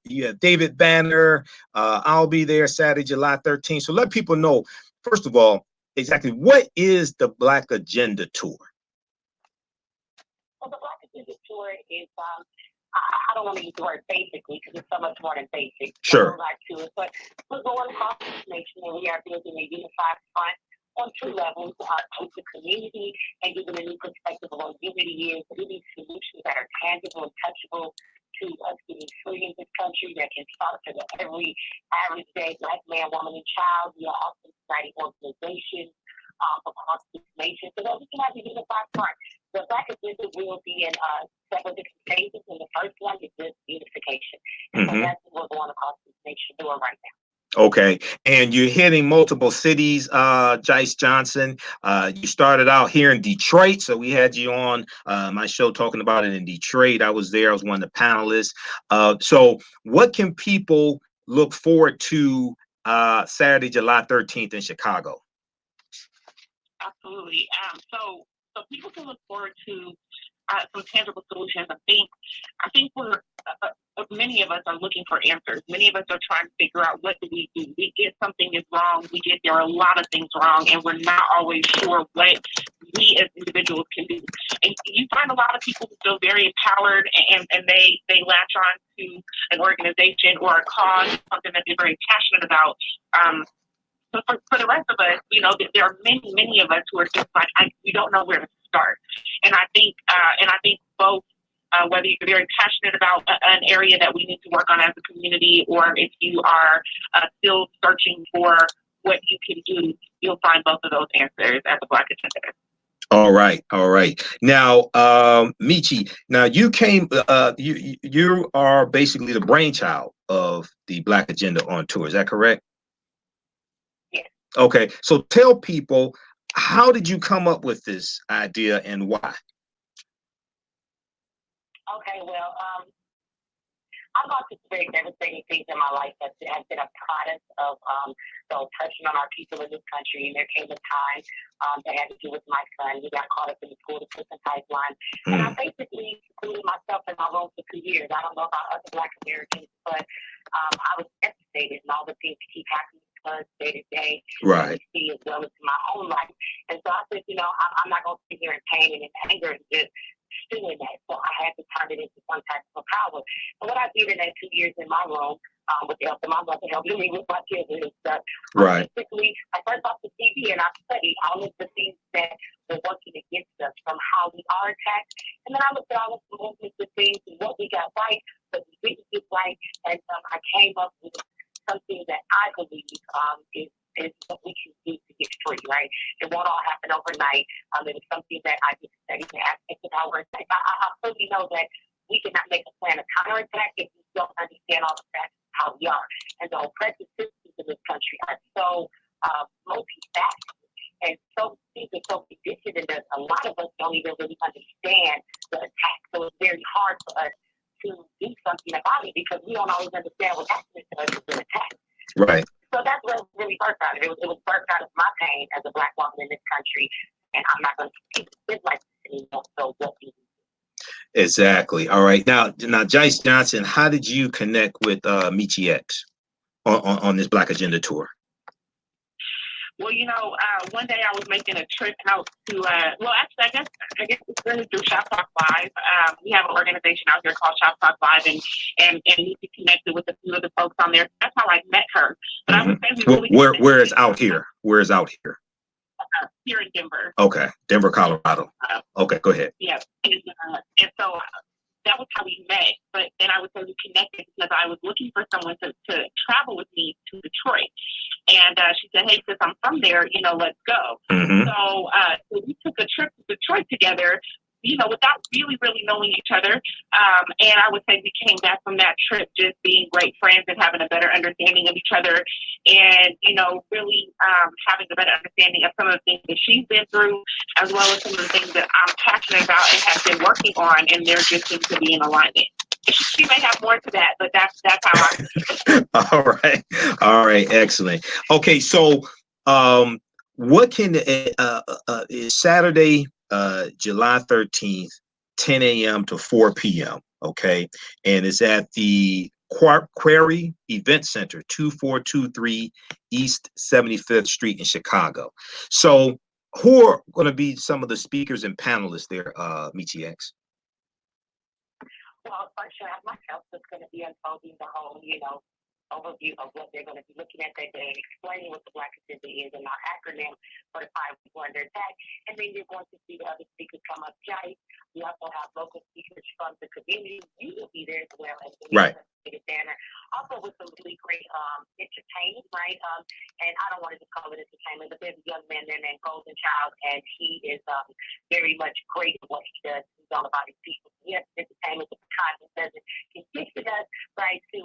A: you have David Banner. I'll be there Saturday, July 13th. So let people know, first of all, exactly what is the Black Agenda Tour?
C: Well, the Black Agenda Tour is, I don't want to use the word basically because it's so much more than basic.
A: Sure.
C: To it, but we're going across this nation and we are building a unified front on 2 levels, to the community and giving a new perspective of what unity is, giving solutions that are tangible and touchable to us getting free in this country that can sponsor every average day black man, woman, and child. We are also uniting organizations across this nation so that we can have a unified front. The Black Agenda will be in several different phases, and the first one is just unification. And so that's what we're going across this nation doing right now.
A: Okay, and you're hitting multiple cities, Jice Johnson. You started out here in Detroit, so we had you on my show talking about it in Detroit. I was there. I was one of the panelists. So what can people look forward to Saturday, July 13th in Chicago?
C: Absolutely. So people can look forward to some tangible solutions. I think we're many of us are looking for answers. Many of us are trying to figure out what do. We get something is wrong. We get there are a lot of things wrong, and we're not always sure what we as individuals can do. And you find a lot of people who feel very empowered, and they latch on to an organization or a cause, something that they're very passionate about. but for the rest of us, you know, there are many of us who are just like, we don't know where to start. And I think both, whether you're very passionate about an area that we need to work on as a community, or if you are still searching for what you can do, you'll find both of those answers at the Black Agenda.
A: All right. Now, Mechee, now you came, you are basically the brainchild of the Black Agenda on Tour. Is that correct?
C: Yes.
A: Okay. So tell people, how did you come up with this idea and why?
C: Okay, well, I've gone through very devastating things in my life that has been a product of the oppression on our people in this country. And there came a time that had to do with my son. He got caught up in the school to prison pipeline. And I basically secluded myself in my room for 2 years. I don't know about other Black Americans, but I was devastated, and all the things keep happening to us day to day.
A: Right.
C: See, as well as my own life. And so I said, you know, I'm not going to sit here in pain and in anger and just doing that. So I had to turn it into some type of power. And what I did in that 2 years in my room, with the help of my mother, helping me with my children and stuff,
A: right.
C: Basically, I turned off the TV and I studied all of the things that were working against us, from how we are attacked. And then I looked at all of the movements of things and what we got right, what we didn't get right. And I came up with something that I believe is what we can do to get free, right? It won't all happen overnight. It is something that I just studied the aspects of how we're attacked. I fully know that we cannot make a plan of counterattack if we don't understand all the facts of how we are. And the oppressive systems in this country are so multifaceted, and so things are so conditioned, and a lot of us don't even really understand the attack. So it's very hard for us to do something about it because we don't always understand what happened to us as an attack.
A: Right.
C: So that's what it really birthed out of. It was birthed out of my pain as a Black woman in this country, and I'm not going to keep this like this anymore. So what do you do?
A: Exactly. All right. Now, Jice Johnson, how did you connect with Mechee X on this Black Agenda tour?
C: Well, you know, one day I was making a trip out to, well, actually, I guess it's really through Shop Talk Live. We have an organization out here called Shop Talk Live, and Mechee connected with a few of the folks on there. That's how I met her. But I would say we really
A: where is out here? Where is out here?
C: Here in Denver.
A: Okay, Denver, Colorado. Okay, go ahead.
C: Yeah, and so that was how we met. But then I would say we connected because I was looking for someone to travel with me to Detroit. And she said, hey, since I'm from there, you know, let's go. So we took a trip to Detroit together, you know, without really knowing each other. And I would say we came back from that trip just being great friends and having a better understanding of each other, and, you know, really having a better understanding of some of the things that she's been through, as well as some of the things that I'm passionate about and have been working on, and they're just seem to be in alignment. She may have more to that, but that's how I.
A: All right, excellent. Okay, so what can is Saturday, July 13th, 10 a.m. to 4 p.m. Okay, and it's at the Quarry Event Center, 2423 East 75th Street in Chicago. So, who are going to be some of the speakers and panelists there, Mechee X?
C: Well, first you have myself that's going to be unfolding the whole, you know, overview of what they're going to be looking at that day, explaining what the Black Agenda is and our acronym for the 5 people under attack. And then you're going to see the other speakers come up. Jice. We also have local speakers from the community. You will be there as well as the banner. Also with some really great entertainment, right? And I don't want to just call it entertainment, but there's a young man there named Golden Child, and he is very much great at what he does. He's all about his people. Yes, entertainment, but the content doesn't condition us, right, to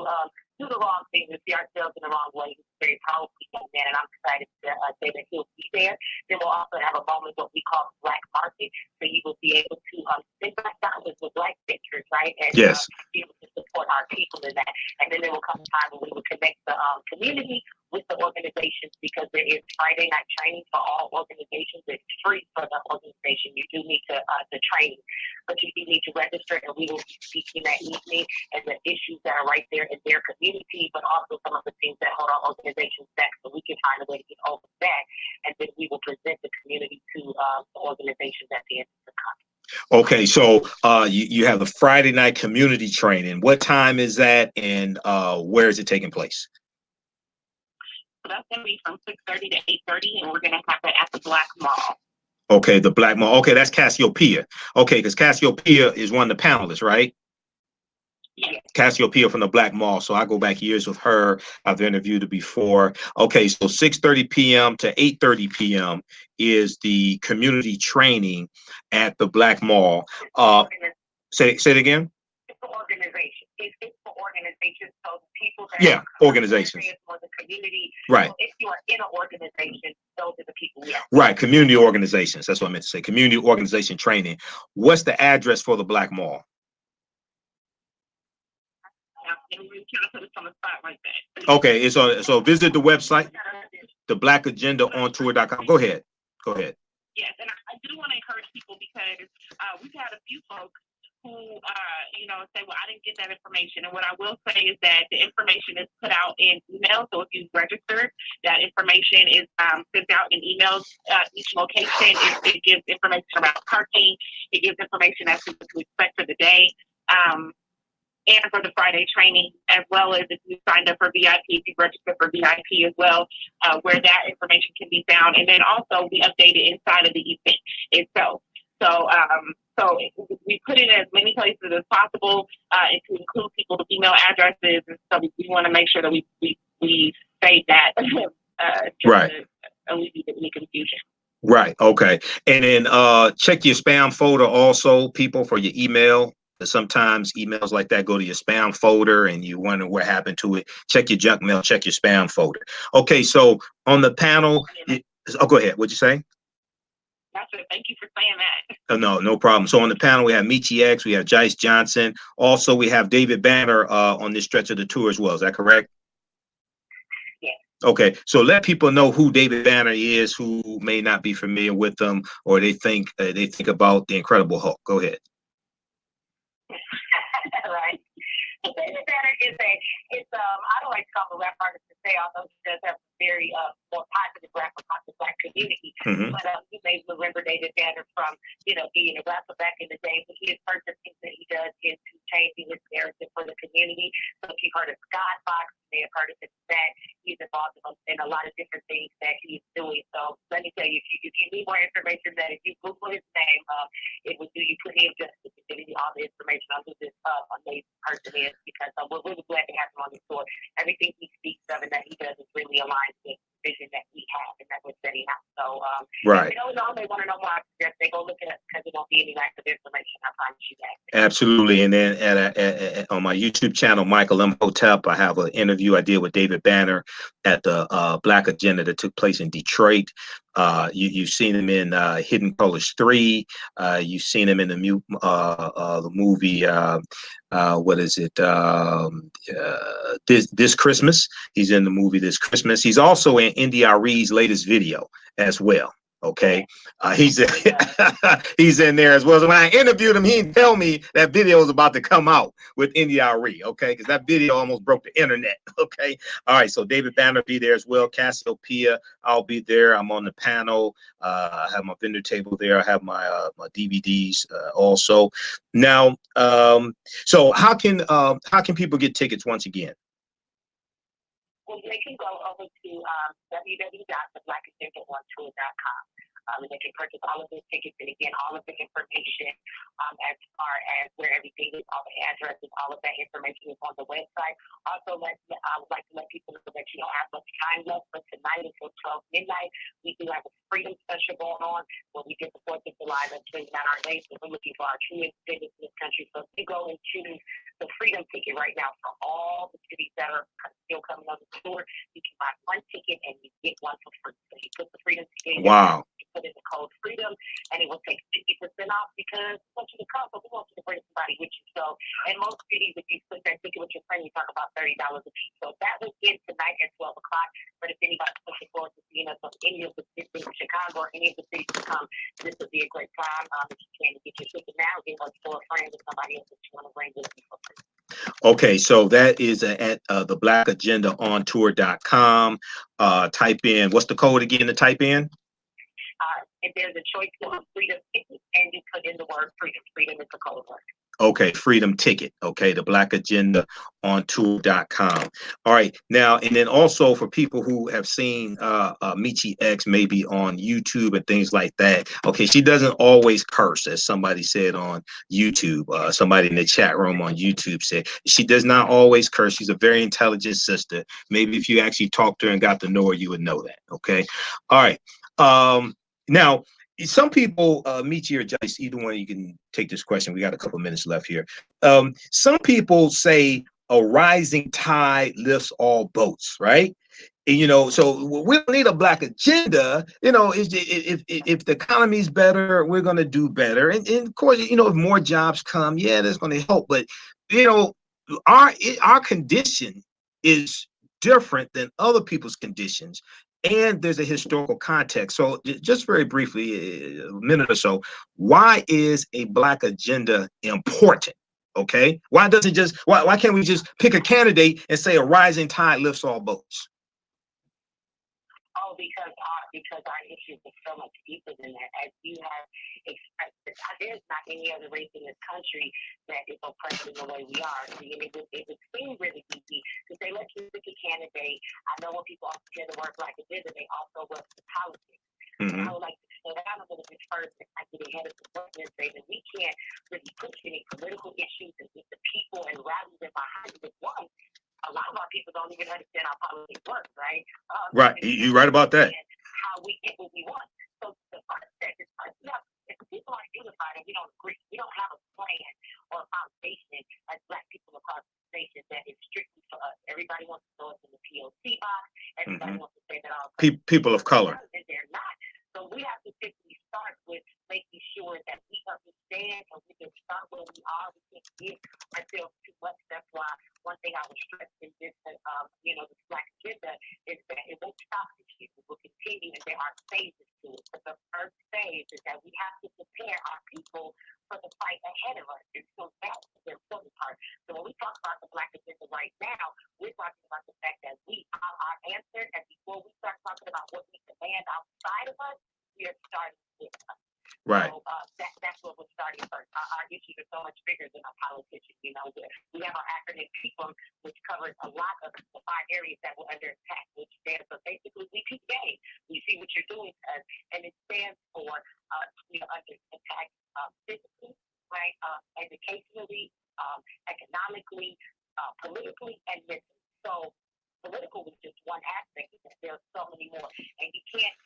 C: do the wrong thing and see ourselves in the wrong way. He's a very powerful young man, and I'm excited to say that he'll be there. Then we'll also have a moment what we call the Black Market, so you will be able to spend Black dollars with Black pictures, right? And
A: yes,
C: be able to support our people in that. And then there will come a time when we will connect the community with the organizations, because there is Friday night training for all organizations. It's free for the organization. You do need to the training, but you do need to register, and we will be speaking that evening and the issues that are right there in their community, but also some of the things that hold our organizations back, so we can find a way to get over that. And then we will present the community to the organizations at the end of the conference.
A: Okay, so you have the Friday night community training. What time is that, and where is it taking place?
C: So that's going to be from 6:30 to 8:30, and we're going to have that at the Black Mall.
A: Okay, the Black Mall. Okay, that's Cassiopeia. Okay, because Cassiopeia is one of the panelists, right?
C: Yes.
A: Cassiopeia from the Black Mall. So I go back years with her. I've interviewed her before. Okay, so 6:30 p.m. to 8:30 p.m. is the community training at the Black Mall. Say it again.
C: It's for organization. It's for organizations. So people that
A: organizations.
C: For the community.
A: Right.
C: So if you are in an organization, those are the people we have.
A: Right. Community organizations. That's what I meant to say. Community organization training. What's the address for the Black Mall? Okay, it's on. So visit the website, theblackagenda-on-tour.com. Go ahead.
C: Yes, and I do want to encourage people because we've had a few folks who, say, well, I didn't get that information. And what I will say is that the information is put out in email. So if you register, that information is sent out in emails. Each location, it gives information about parking. It gives information as to what to expect for the day. And for the Friday training, as well as if you signed up for VIP, if you registered for VIP as well, where that information can be found. And then also we update it inside of the event itself. So we put it in as many places as possible, and to include people's email addresses. And so we want to make sure that we save that
A: Right.
C: to alleviate any confusion.
A: Right. Okay. And then check your spam folder also, people, for your email. Sometimes emails like that go to your spam folder and you wonder what happened to it. Check your junk mail, check your spam folder. Okay, so on the panel, go ahead. What'd you say?
C: Thank you for saying that.
A: No problem. So on the panel, we have Mechee X, we have Jice Johnson. Also, we have David Banner on this stretch of the tour as well. Is that correct?
C: Yeah.
A: Okay, so let people know who David Banner is, who may not be familiar with them, or they think about the Incredible Hulk. Go ahead.
C: Right. David Banner is I don't like to call him a rap artist to say, although he does have a very more positive rap about the Black community.
A: Mm-hmm.
C: But you may remember David Banner from, being a rapper back in the day. But his first thing that he does is to changing his narrative for the community. So if you've heard of Scott Fox, you may have heard of that. He's involved in a lot of different things that he's doing. So let me tell you, if you need more information, that if you Google his name, it will do you plenty of justice to giving you all the information on who this amazing person is, because we're really glad to have him on the tour. Everything he speaks of and that he does is really aligned with the vision that we have and that we're setting out. So,
A: right.
C: If they don't know, they want to know more, I suggest they go look at us, because there won't be any lack of information. I promise you that.
A: Absolutely. And then on my YouTube channel, Michael Imhotep, I have an interview I did with David Banner at the Black Agenda that took place in Detroit. You've seen him in Hidden Colors 3. You've seen him in the movie, what is it? This Christmas. He's in the movie This Christmas. He's also in NDRE's latest video as well. Okay, he's in there as well. So when I interviewed him, he didn't tell me that video was about to come out with NDRE. Okay, because that video almost broke the internet. Okay, all right. So David Banner be there as well. Cassiopeia, I'll be there. I'm on the panel. I have my vendor table there. I have my DVDs also. Now, so how can people get tickets once again?
C: Well, they can go over to www.theblackagenda-on-tour.com. And they can purchase all of the tickets, and again, all of the information as far as where everything is, all the addresses, all of that information is on the website. Also, I would like to let people know that you don't have much time left, but tonight until 12 midnight, we do have a freedom special going on where we get the 4th of July and bring down our days. So we're looking for our true independence in this country. So if you go and choose the freedom ticket right now for all the cities that are still coming on the tour, you can buy one ticket and you get one for free. So you put the freedom ticket in.
A: Wow.
C: Put in the code freedom, and it will take 50% off, because we want you to come, but we want you to bring somebody with you. So in most cities, if you put that ticket with your friend, you talk about $30 a piece. So that will end tonight at 12 o'clock. But if anybody's looking forward to seeing us on any of the cities in Chicago or any of the cities to come, this would be a great time. If you can get your ticket now, get one for a friend or somebody else that you want to bring with you for free.
A: Okay, so that is at the blackagenda-on-tour.com. Type in, what's the code again to type in?
C: If there's a choice for freedom ticket, and you put in the word freedom. Freedom is the code word.
A: Okay, Freedom Ticket. Okay, the Black Agenda on tour.com. All right, now, and then also for people who have seen Mechee X maybe on YouTube and things like that. Okay, she doesn't always curse, as somebody said on YouTube. Somebody in the chat room on YouTube said she does not always curse. She's a very intelligent sister. Maybe if you actually talked to her and got to know her, you would know that. Okay, all right. Now, some people, Mechee or Jice, either one, you can take this question. We got a couple minutes left here. Some people say a rising tide lifts all boats, right? And, you know, so we don't need a black agenda. You know, if the economy's better, we're going to do better. And of course, you know, if more jobs come, yeah, that's going to help. But, you know, our condition is different than other people's conditions. And there's a historical context. So just very briefly, a minute or so, why is a black agenda important? Okay, why can't we just pick a candidate and say a rising tide lifts all boats?
C: Oh, because our issues are so much deeper than that. As you have expressed, there's not any other race in this country that is oppressed in the way we are. And it would seem really easy to say, let's pick a candidate. I know when people also hear the word black agenda, they also work for politics. Mm-hmm. I would like to slow down a little bit first and I get ahead of the point and say that we can't really push any political issues and get the people and rally them behind it. One, a lot of our people don't even understand how politics works, right?
A: Right, you're right about that.
C: How we get what we want. So the first step is if people aren't unified and we don't agree, we don't have a plan or a foundation as black people across the nation that is strictly for us. Everybody wants to throw us in the POC box. Everybody wants to say that all
A: people of color.
C: And they're not. So we have to simply start with making sure that we understand and we can start where we are. We can't give ourselves too much. That's why one thing I would stress in this, this black agenda is that it won't stop this year. It will continue, and there are phases to it. But the first phase is that we have to prepare our people for the fight ahead of us. And so that's the important part. So when we talk about the black agenda right now, we're talking about the fact that we are our answer. And before we start talking about what we demand outside of us, we are starting with us.
A: Right.
C: So that's what we're starting first. Our issues are so much bigger than our politicians. You know, we have our acronym PEACOM, which covers a lot of the 5 areas that were under attack, which stands for basically we PA. We see what you're doing to us, and it stands for we are under attack physically, right, educationally, economically, politically, and mentally. So political was just one aspect of that. There are so many more, and you can't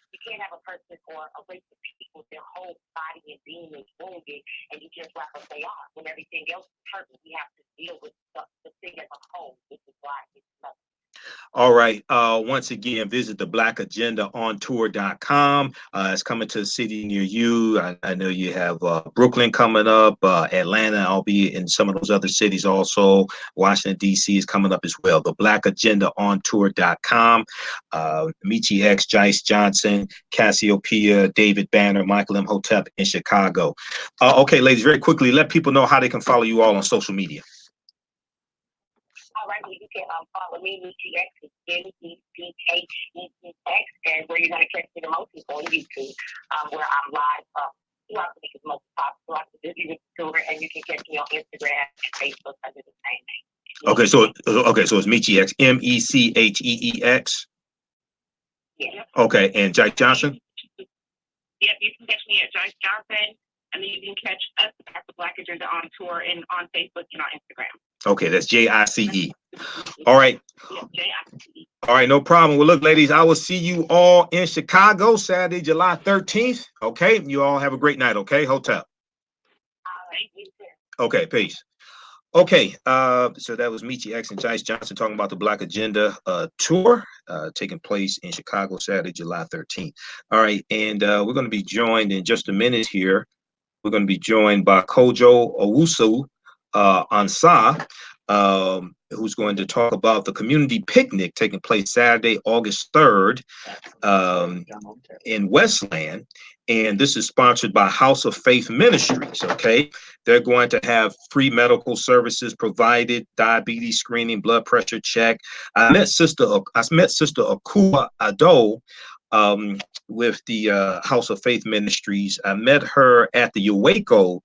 C: have a person or a race of people, their whole body and being is wounded, and you just wrap up they are. When everything else is hurting, we have to deal with the thing as a whole. This is why it's nothing.
A: All right. Once again, visit the Black Agenda on tour.com. It's coming to a city near you. I know you have Brooklyn coming up, Atlanta, albeit in some of those other cities also. Washington, D.C. is coming up as well. The Black Agenda on tour.com. Mechee X, Jice Johnson, Cassiopeia, David Banner, Michael Imhotep in Chicago. Okay, ladies, very quickly, let people know how they can follow you all on social media.
C: All right, well, you can follow me, Mechee X, MECHEEX, and where you're going to catch me the most is on YouTube, where I'm live throughout the week as most possible, throughout the busy with the tour, and you can catch me on Instagram and Facebook under the same name.
A: Okay, so it's Mechee X, MECHEEX.
C: Yeah.
A: Okay, and Jice Johnson.
C: Yep, you can catch me at Jice Johnson, and then you can catch us at the Black Agenda on tour and on Facebook and on Instagram.
A: Okay, that's JICE. All right.
C: Yeah, JICE.
A: All right, no problem. Well, look, ladies, I will see you all in Chicago Saturday, July 13th. Okay, you all have a great night. Okay, hotel.
C: All right, you too.
A: Okay, peace. Okay, so that was Mechee X and Jice Johnson talking about the Black Agenda tour taking place in Chicago Saturday, July 13th. All right, and we're going to be joined in just a minute here. We're going to be joined by Kojo Owusu Ansah, who's going to talk about the community picnic taking place Saturday, August 3rd in Westland. And this is sponsored by House of Faith Ministries, okay? They're going to have free medical services provided, diabetes screening, blood pressure check. I met Sister Akua Ado with the House of Faith Ministries. I met her at the Uwaco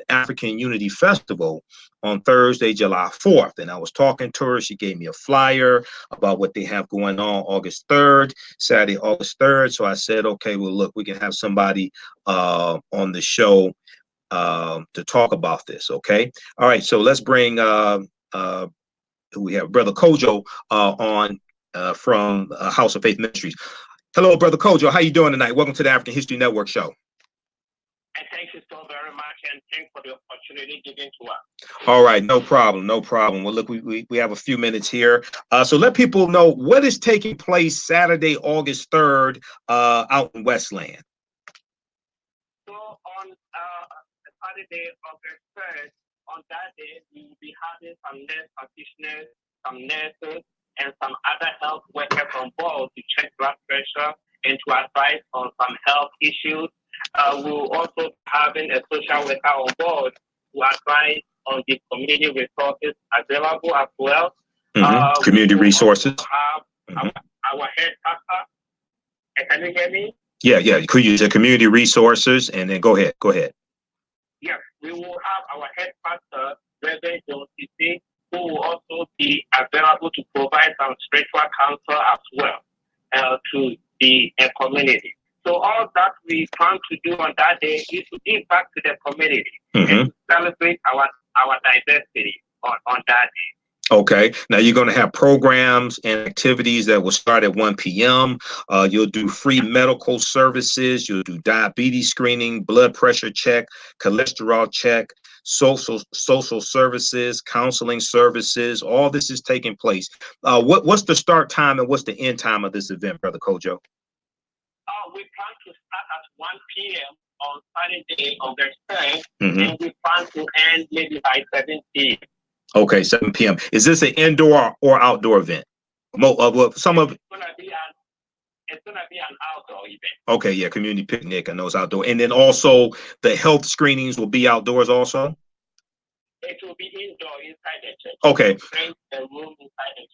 A: African Unity Festival on Thursday, July 4th. And I was talking to her. She gave me a flyer about what they have going on August 3rd, Saturday, August 3rd. So I said, okay, well, look, we can have somebody on the show to talk about this. Okay. All right. So let's bring we have Brother Kojo on from House of Faith Ministries. Hello, Brother Kojo. How you doing tonight? Welcome to the African History Network show.
H: And thank you so very much, and thanks for the opportunity given to us.
A: All right, no problem, no problem. Well, look, we have a few minutes here. So let people know what is taking place Saturday, August 3rd, out in Westland.
H: So on Saturday, August 3rd, on that day, we will be having some nurse practitioners, some nurses, and some other health workers on board to check blood pressure and to advise on some health issues. We will also be having a social worker on board to advise on the community resources available as well.
A: Community resources.
H: Our head pastor. Can you hear me?
A: Yeah. Could you say community resources, and then go ahead.
H: Yes, we will have our head pastor, Reverend John Taese, who will also be available to provide some spiritual counsel as well to the community. So all that we plan to do on that day is to give back to the community and to celebrate our diversity on that day.
A: Okay. Now you're going to have programs and activities that will start at 1 p.m. You'll do free medical services. You'll do diabetes screening, blood pressure check, cholesterol check, social services, counseling services. All this is taking place. What's the start time and what's the end time of this event, Brother Kojo?
H: We plan to start at 1 p.m. on Saturday, August 3rd, and we plan to end maybe by 7 p.m.
A: Okay, 7 p.m. Is this an indoor or outdoor event? Some of
H: it's gonna be an outdoor event.
A: Okay, yeah, community picnic. I know it's outdoor, and then also the health screenings will be outdoors also.
H: It will be indoor inside the church.
A: Okay.
H: Rent a room inside the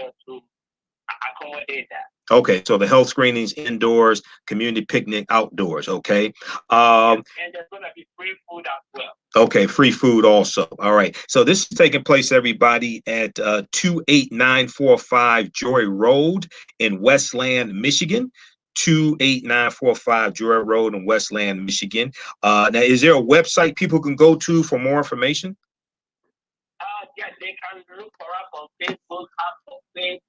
H: church to accommodate that.
A: Okay, so the health screenings indoors, community picnic outdoors. Okay.
H: And there's gonna be free food as well.
A: Okay, free food also. All right. So this is taking place, everybody, at 28945 Joy Road in Westland, Michigan. 28945 Joy Road in Westland, Michigan. Now, is there a website people can go to for more information?
H: Yes, they can look for us on Facebook, House of Faith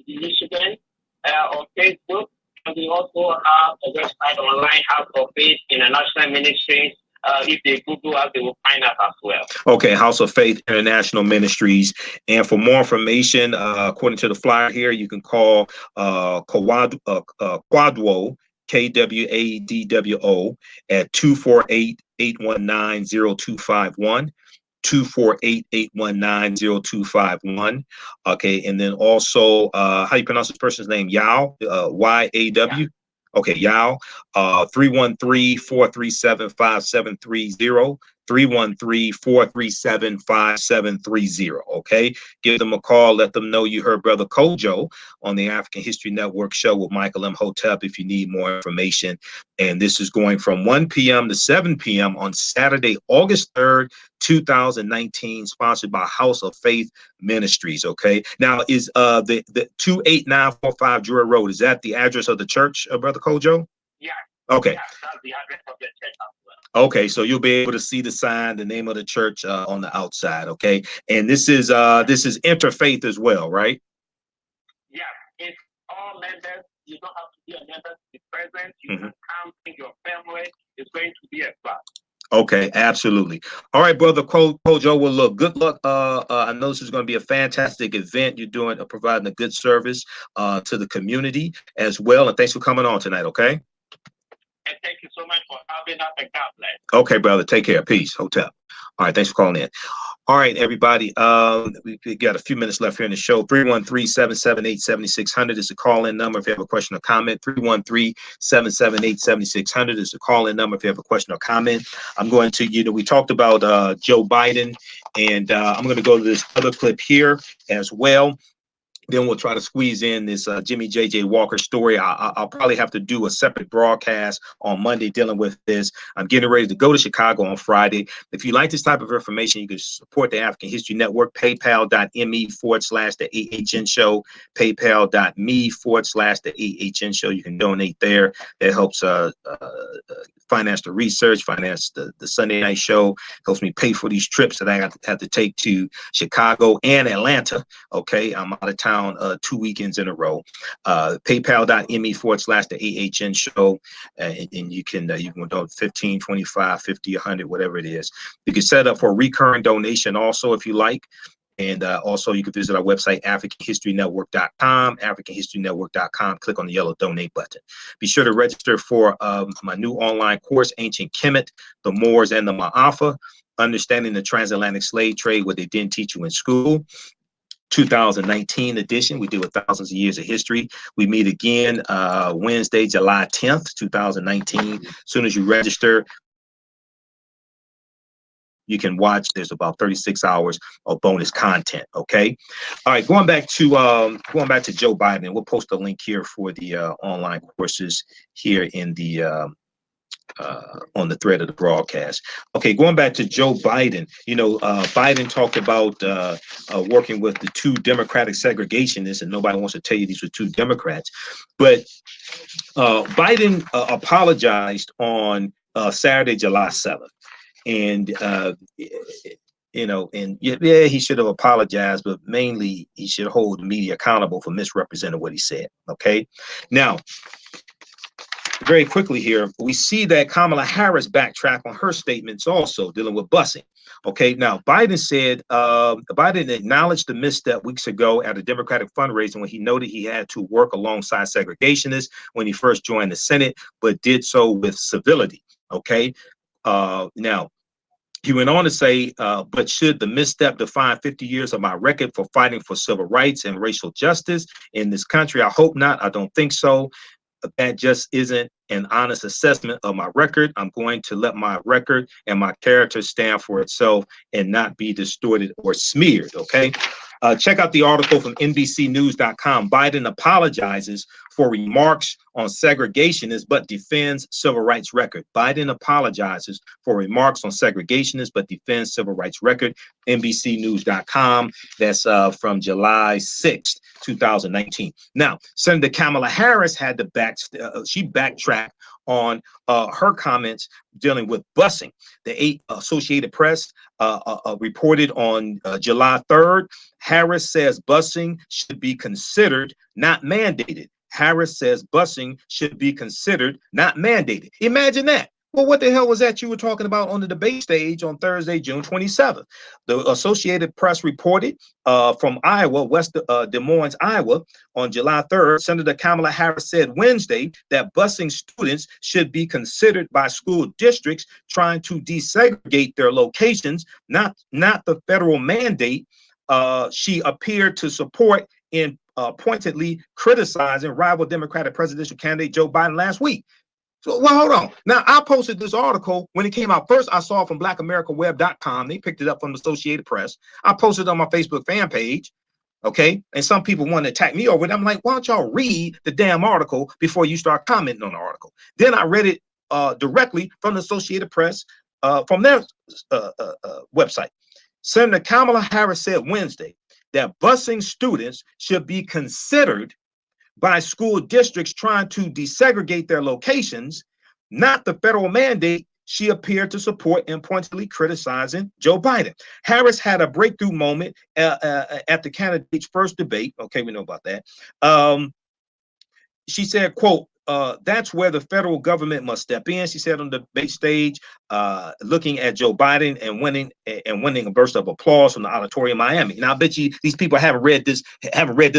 H: Michigan, on Facebook. And we also have a website online, House of Faith International Ministries. If they Google us, they will find us as well. Okay, House of Faith International Ministries. And for more information, according to the flyer here, you can call Kwadwo, KWADWO, at 248-819-0251. 248-819-0251. Okay, and then also, how do you pronounce this person's name? Yao, Y-A-W? Yeah. Okay, Yao, 313-437-5730. 313-437-5730. Okay, give them a call. Let them know you heard Brother Kojo on the African History Network show with Michael Imhotep if you need more information. And this is going from 1 p.m. to 7 p.m. on Saturday, August 3rd, 2019, sponsored by House of Faith Ministries. Okay, now is the 28945 Drury Road, is that the address of the church, Brother Kojo? Yeah. Okay. Yeah, that's the address of the church as well. Okay, so you'll be able to see the sign, the name of the church on the outside. Okay, and this is interfaith as well, right? Yeah, it's all members. You don't have to be a member to be present. You can come, bring your family. It's going to be a class. Okay, absolutely. All right, Brother Kojo. Well, look, good luck. I know this is going to be a fantastic event. You're doing, providing a good service to the community as well. And thanks for coming on tonight. Okay. And thank you so much for having us, and God bless. Okay, brother. Take care. Peace. Hotel. All right. Thanks for calling in. All right, everybody. We got a few minutes left here in the show. 313-778-7600 is the call-in number if you have a question or comment. 313-778-7600 is the call-in number if you have a question or comment. I'm going to, we talked about Joe Biden, and I'm going to go to this other clip here as well.
A: Then we'll try to squeeze in this Jimmy J.J. Walker story. I'll probably have to do a separate broadcast on Monday dealing with this. I'm getting ready to go to Chicago on Friday. If you like this type of information, you can support the African History Network, paypal.me/the AHN show, paypal.me/the AHN show. You can donate there. That helps finance the research, finance the Sunday night show, helps me pay for these trips that I have to take to Chicago and Atlanta. Okay, I'm out of town 2 weekends in a row. paypal.me/the AHN show, and you can donate 15, 25, 50, 100, whatever it is. You can set up for a recurring donation also if you like. And also you can visit our website, AfricanHistoryNetwork.com, AfricanHistoryNetwork.com. Click on the yellow donate button. Be sure to register for my new online course, Ancient Kemet, the Moors and the Maafa, Understanding the Transatlantic Slave Trade, what they didn't teach you in school. 2019 edition. We deal with thousands of years of history. We meet again Wednesday, July 10th, 2019. As soon as you register, you can watch. There's about 36 hours of bonus content. Okay. All right. Going back to Joe Biden. We'll post a link here for the online courses here in the on the thread of the broadcast. Okay, going back to Joe Biden, Biden talked about working with the two Democratic segregationists, and nobody wants to tell you these were two Democrats. But Biden apologized on Saturday, July 7th. And, he should have apologized, but mainly he should hold the media accountable for misrepresenting what he said. Okay, now, very quickly here, we see that Kamala Harris backtracked on her statements also dealing with busing. Okay, now Biden said, Biden acknowledged the misstep weeks ago at a Democratic fundraising when he noted he had to work alongside segregationists when he first joined the Senate, but did so with civility. Okay, now, he went on to say, but should the misstep define 50 years of my record for fighting for civil rights and racial justice in this country? I hope not. I don't think so. That just isn't an honest assessment of my record. I'm going to let my record and my character stand for itself and not be distorted or smeared. Okay. Check out the article from NBCnews.com. Biden apologizes for remarks on segregationists, but defends civil rights record. Biden apologizes for remarks on segregationists, but defends civil rights record. NBCnews.com. That's from July 6th, 2019. Now, Senator Kamala Harris had to backtracked on her comments dealing with busing. The Associated Press reported on July 3rd. Harris says busing should be considered, not mandated. Harris says busing should be considered, not mandated. Imagine that. Well, what the hell was that you were talking about on the debate stage on Thursday, June 27th? The Associated Press reported from Iowa, West Des Moines, Iowa, on July 3rd, Senator Kamala Harris said Wednesday that busing students should be considered by school districts trying to desegregate their locations, not the federal mandate she appeared to support in pointedly criticizing rival Democratic presidential candidate Joe Biden last week. So, well, hold on. Now, I posted this article when it came out. First, I saw it from blackamericaweb.com. They picked it up from the Associated Press. I posted it on my Facebook fan page. Okay. And some people want to attack me over it. I'm like, why don't y'all read the damn article before you start commenting on the article? Then I read it directly from the Associated Press from their website. Senator Kamala Harris said Wednesday that busing students should be considered by school districts trying to desegregate their locations, not the federal mandate she appeared to support in pointedly criticizing Joe Biden. Harris had a breakthrough moment at the candidate's first debate. Okay, we know about that. She said, quote, that's where the federal government must step in, she said on the debate stage, looking at Joe Biden and winning a burst of applause from the auditorium in Miami. Now, I bet you these people haven't read this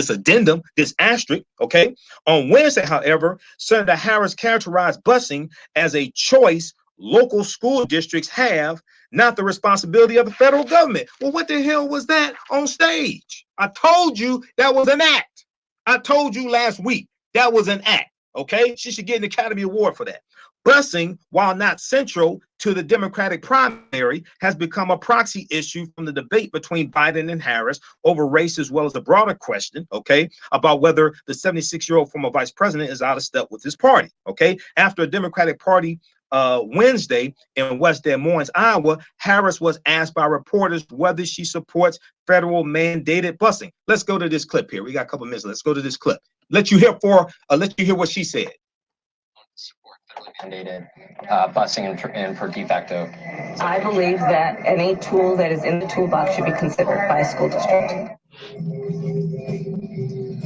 A: addendum, this asterisk. Okay. On Wednesday, however, Senator Harris characterized busing as a choice local school districts have, not the responsibility of the federal government. Well, what the hell was that on stage? I told you that was an act. I told you last week that was an act. Okay, she should get an Academy Award for that. Busing, while not central to the Democratic primary, has become a proxy issue from the debate between Biden and Harris over race, as well as a broader question, okay, about whether the 76-year-old former vice president is out of step with his party, okay? After a Democratic Party Wednesday in West Des Moines, Iowa, Harris was asked by reporters whether she supports federal mandated busing. Let's go to this clip here. We got a couple minutes. Let's go to this clip. Let you hear what she said.
I: Support federally mandated busing and for de facto.
J: I believe that any tool that is in the toolbox should be considered by a school district.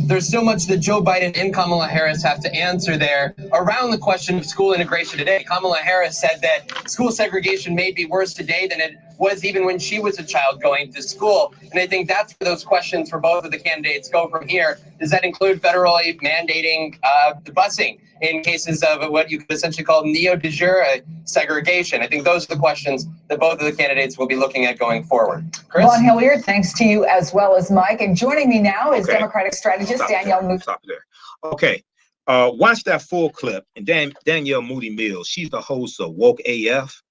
K: There's so much that Joe Biden and Kamala Harris have to answer there around the question of school integration today. Kamala Harris said that school segregation may be worse today than it was even when she was a child going to school. And I think that's where those questions for both of the candidates go from here. Does that include federally mandating the busing in cases of what you could essentially call neo de jure segregation? I think those are the questions that both of the candidates will be looking at going forward. Chris?
L: Vaughn Hilliard, thanks to you as well as Mike. And joining me now is Democratic strategist Danielle Moody.
A: Stop there. Okay. Watch that full clip. And Danielle Moody Mills, she's the host of Woke AF.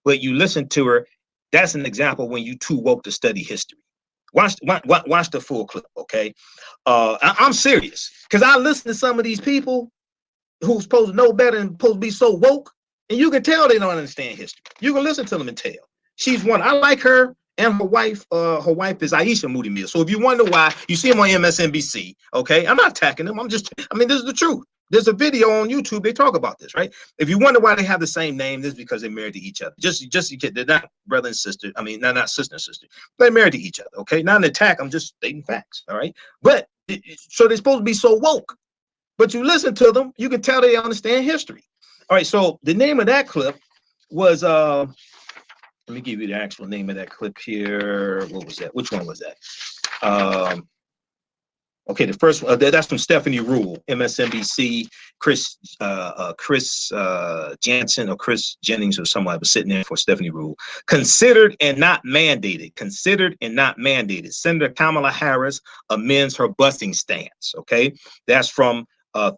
A: But you listen to her, that's an example when you too woke to study history. Watch the full clip, okay? I'm serious, because I listen to some of these people who's supposed to know better and supposed to be so woke, and you can tell they don't understand history. You can listen to them and tell. She's one. I like her, and her wife is Aisha Moody Mills. So if you wonder why, you see them on MSNBC, okay? I'm not attacking them. This is the truth. There's a video on YouTube. They talk about this, right? If you wonder why they have the same name, this is because they're married to each other. They're not brother and sister. I mean, not sister and sister. They're married to each other, okay? Not an attack. I'm just stating facts, all right? But so they're supposed to be so woke. But you listen to them, you can tell they understand history. All right, so the name of that clip was, let me give you the actual name of that clip here. What was that? Which one was that? Okay, the first one, that's from Stephanie Rule, MSNBC, Chris Jansen or Chris Jennings or somebody was sitting there for Stephanie Rule. Considered and not mandated. Considered and not mandated. Senator Kamala Harris amends her busing stance, okay? That's from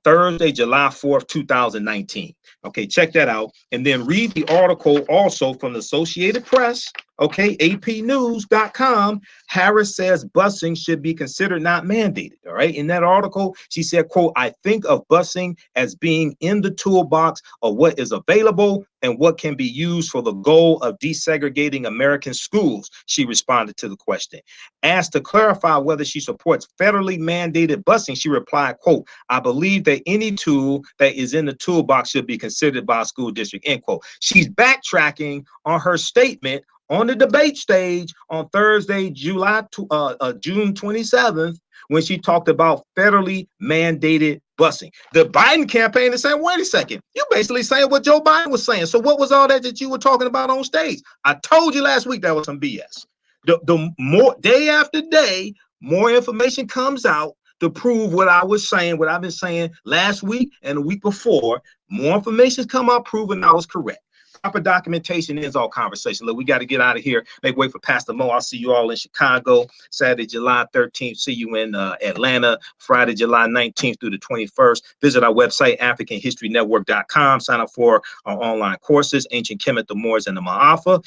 A: Thursday, July 4th, 2019. Okay, check that out. And then read the article also from the Associated Press, okay, apnews.com. Harris says busing should be considered not mandated, all right? In that article, she said, quote, I think of busing as being in the toolbox of what is available and what can be used for the goal of desegregating American schools, she responded to the question. Asked to clarify whether she supports federally mandated busing, she replied, quote, I believe that any tool that is in the toolbox should be considered by a school district, end quote. She's backtracking on her statement on the debate stage on Thursday, June 27th, when she talked about federally mandated busing. The Biden campaign is saying, wait a second, you basically saying what Joe Biden was saying. So what was all that you were talking about on stage? I told you last week that was some BS. The more day after day, more information comes out to prove what I was saying, what I've been saying last week and the week before. More information come out proving I was correct. Proper documentation ends all conversation. Look, we got to get out of here. Make way for Pastor Mo. I'll see you all in Chicago, Saturday, July 13th. See you in Atlanta, Friday, July 19th through the 21st. Visit our website, AfricanHistoryNetwork.com. Sign up for our online courses, Ancient Kemet, the Moors, and the Maafa,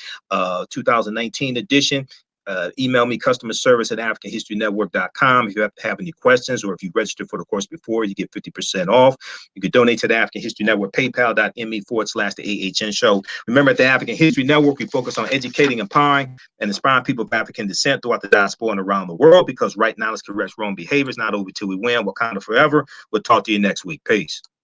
A: 2019 edition. Email me customer service at AfricanHistoryNetwork.com. If you have any questions, or if you registered for the course before, you get 50% off. You can donate to the African History Network, paypal.me/the AHN show. Remember, at the African History Network, we focus on educating, empowering, and inspiring people of African descent throughout the diaspora and around the world, because right now, let's correct wrong behaviors, not over till we win. Wakanda forever. We'll talk to you next week. Peace.